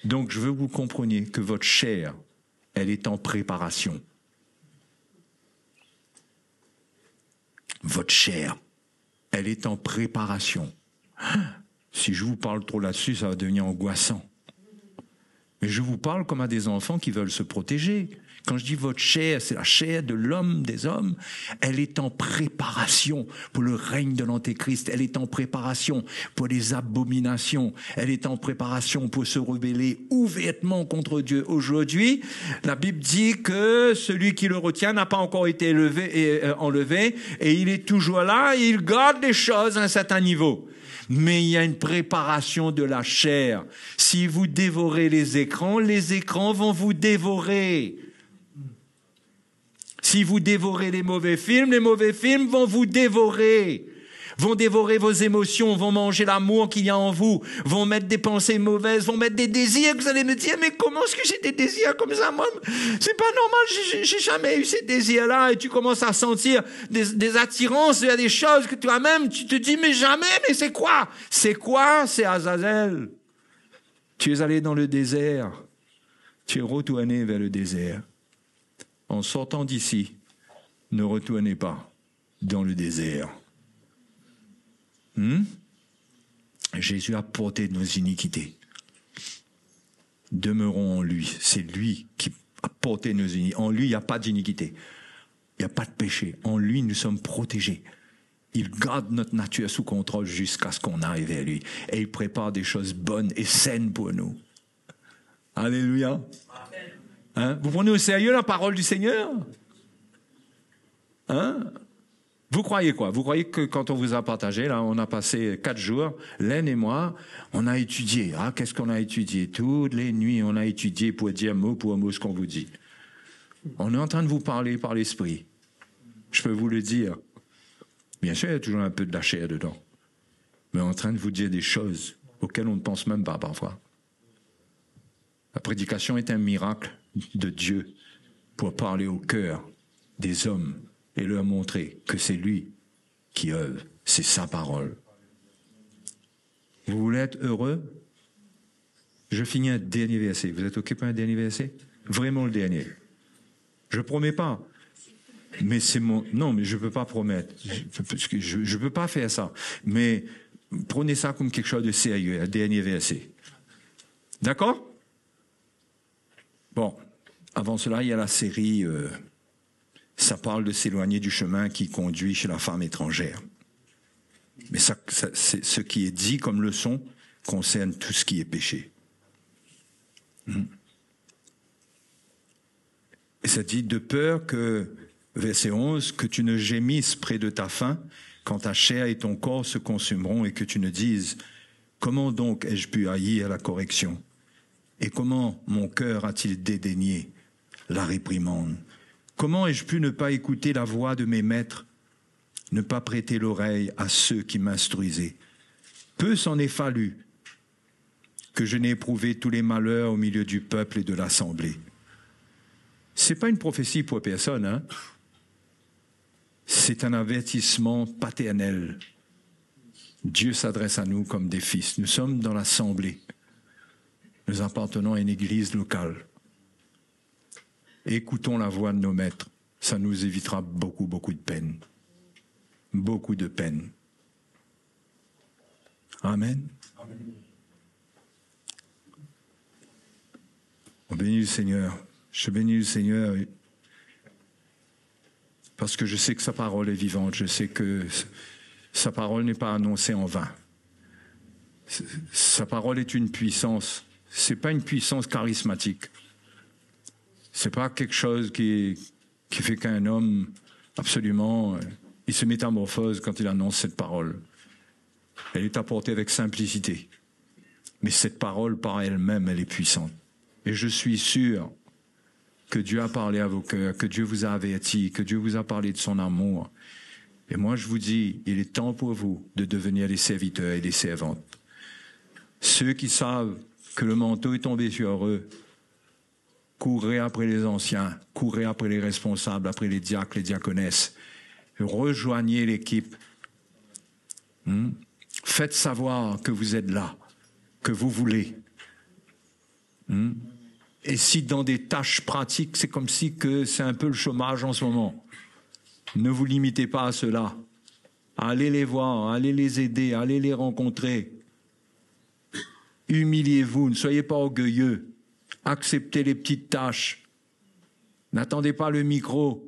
Donc, je veux que vous compreniez que votre chair, elle est en préparation. Votre chair, elle est en préparation. Si je vous parle trop là-dessus, ça va devenir angoissant. Mais je vous parle comme à des enfants qui veulent se protéger. Quand je dis votre chair, c'est la chair de l'homme, des hommes. Elle est en préparation pour le règne de l'Antéchrist. Elle est en préparation pour les abominations. Elle est en préparation pour se rebeller ouvertement contre Dieu. Aujourd'hui, la Bible dit que celui qui le retient n'a pas encore été enlevé et il est toujours là et il garde les choses à un certain niveau. Mais il y a une préparation de la chair. Si vous dévorez les écrans vont vous dévorer. Si vous dévorez les mauvais films vont vous dévorer. Vont dévorer vos émotions, vont manger l'amour qu'il y a en vous, vont mettre des pensées mauvaises, vont mettre des désirs que vous allez me dire, mais comment est-ce que j'ai des désirs comme ça? Moi, c'est pas normal, j'ai jamais eu ces désirs-là. Et tu commences à sentir des attirances vers des choses que toi-même, tu te dis, mais jamais, mais c'est quoi? C'est quoi? C'est Azazel. Tu es allé dans le désert. Tu es retourné vers le désert. En sortant d'ici, ne retournez pas dans le désert. Jésus a porté nos iniquités. Demeurons en lui. C'est lui qui a porté nos iniquités. En lui, il n'y a pas d'iniquité. Il n'y a pas de péché. En lui, nous sommes protégés. Il garde notre nature sous contrôle jusqu'à ce qu'on arrive à lui. Et il prépare des choses bonnes et saines pour nous. Alléluia. Hein? Vous prenez au sérieux la parole du Seigneur? Vous croyez quoi? Vous croyez que quand on vous a partagé, là, on a passé 4 jours, Len et moi, on a étudié. Qu'est-ce qu'on a étudié? Toutes les nuits, on a étudié pour dire mot pour mot ce qu'on vous dit. On est en train de vous parler par l'esprit. Je peux vous le dire. Bien sûr, il y a toujours un peu de la chair dedans. Mais on est en train de vous dire des choses auxquelles on ne pense même pas parfois. La prédication est un miracle de Dieu pour parler au cœur des hommes et leur montrer que c'est lui qui œuvre, c'est sa parole. Vous voulez être heureux? Je finis un dernier verset. Vous êtes OK pour un dernier verset? Vraiment le dernier. Je promets pas. Mais c'est mon... Non, mais je peux pas promettre. Parce que je peux pas faire ça. Mais prenez ça comme quelque chose de sérieux, un dernier verset. D'accord? Bon. Avant cela, il y a la série... ça parle de s'éloigner du chemin qui conduit chez la femme étrangère. Mais ça, c'est ce qui est dit comme leçon concerne tout ce qui est péché. Et ça dit, de peur que, verset 11, que tu ne gémisses près de ta faim, quand ta chair et ton corps se consumeront, et que tu ne dises, comment donc ai-je pu haïr la correction? Et comment mon cœur a-t-il dédaigné la réprimande? Comment ai-je pu ne pas écouter la voix de mes maîtres, ne pas prêter l'oreille à ceux qui m'instruisaient? Peu s'en est fallu que je n'ai éprouvé tous les malheurs au milieu du peuple et de l'assemblée. C'est pas une prophétie pour personne, hein? C'est un avertissement paternel. Dieu s'adresse à nous comme des fils. Nous sommes dans l'assemblée. Nous appartenons à une église locale. Écoutons la voix de nos maîtres. Ça nous évitera beaucoup, beaucoup de peine. Beaucoup de peine. Amen. Amen. On bénit le Seigneur. Je bénis le Seigneur parce que je sais que sa parole est vivante. Je sais que sa parole n'est pas annoncée en vain. Sa parole est une puissance. C'est pas une puissance charismatique. C'est pas quelque chose qui fait qu'un homme, absolument, il se métamorphose quand il annonce cette parole. Elle est apportée avec simplicité. Mais cette parole, par elle-même, elle est puissante. Et je suis sûr que Dieu a parlé à vos cœurs, que Dieu vous a averti, que Dieu vous a parlé de son amour. Et moi, je vous dis, il est temps pour vous de devenir des serviteurs et des servantes. Ceux qui savent que le manteau est tombé sur eux, Courez après les anciens, courez après les responsables, après les diacres, les diaconesses. Rejoignez l'équipe. Faites savoir que vous êtes là, que vous voulez. Et si dans des tâches pratiques, c'est comme si que c'est un peu le chômage en ce moment, ne vous limitez pas à cela. Allez les voir, allez les aider, allez les rencontrer. Humiliez-vous, ne soyez pas orgueilleux. Acceptez les petites tâches. N'attendez pas le micro.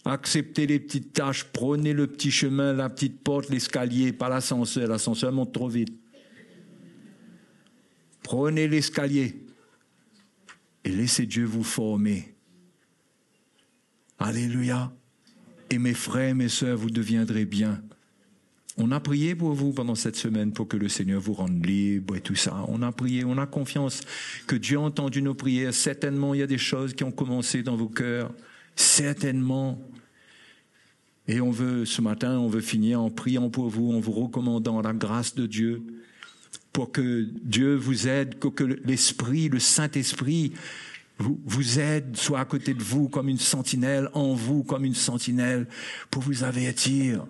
Acceptez les petites tâches. Prenez le petit chemin, la petite porte, l'escalier, pas l'ascenseur. L'ascenseur monte trop vite. Prenez l'escalier et laissez Dieu vous former. Alléluia. Et mes frères, mes sœurs, vous deviendrez bien. On a prié pour vous pendant cette semaine pour que le Seigneur vous rende libre et tout ça. On a prié, on a confiance que Dieu a entendu nos prières. Certainement, il y a des choses qui ont commencé dans vos cœurs. Certainement. Et ce matin, on veut finir en priant pour vous, en vous recommandant la grâce de Dieu, pour que Dieu vous aide, que l'Esprit, le Saint-Esprit, vous aide, soit à côté de vous comme une sentinelle, en vous comme une sentinelle, pour vous avertir,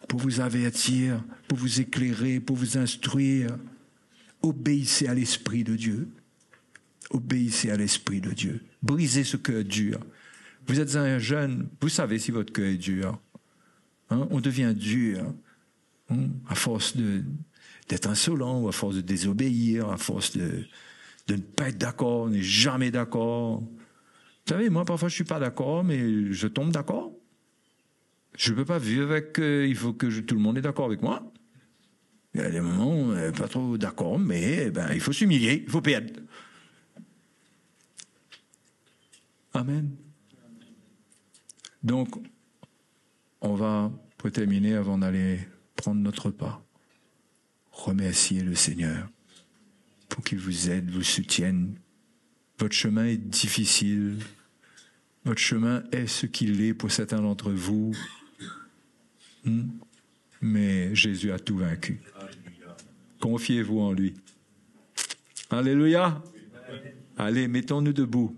pour vous éclairer, pour vous instruire. Obéissez à l'Esprit de Dieu. Obéissez à l'Esprit de Dieu. Brisez ce cœur dur. Vous êtes un jeune, vous savez si votre cœur est dur. On devient dur à force d'être insolent, ou à force de désobéir, à force de ne pas être d'accord, on n'est jamais d'accord. Vous savez, moi, parfois, je ne suis pas d'accord, mais je tombe d'accord. Je ne peux pas vivre avec... il faut que tout le monde est d'accord avec moi. Il y a des moments où on n'est pas trop d'accord, mais il faut s'humilier, il faut perdre. Amen. Donc, on va, pour terminer, avant d'aller prendre notre repas, remercier le Seigneur pour qu'il vous aide, vous soutienne. Votre chemin est difficile. Votre chemin est ce qu'il est pour certains d'entre vous. Mais Jésus a tout vaincu. Confiez-vous en lui. Alléluia. Allez, mettons-nous debout.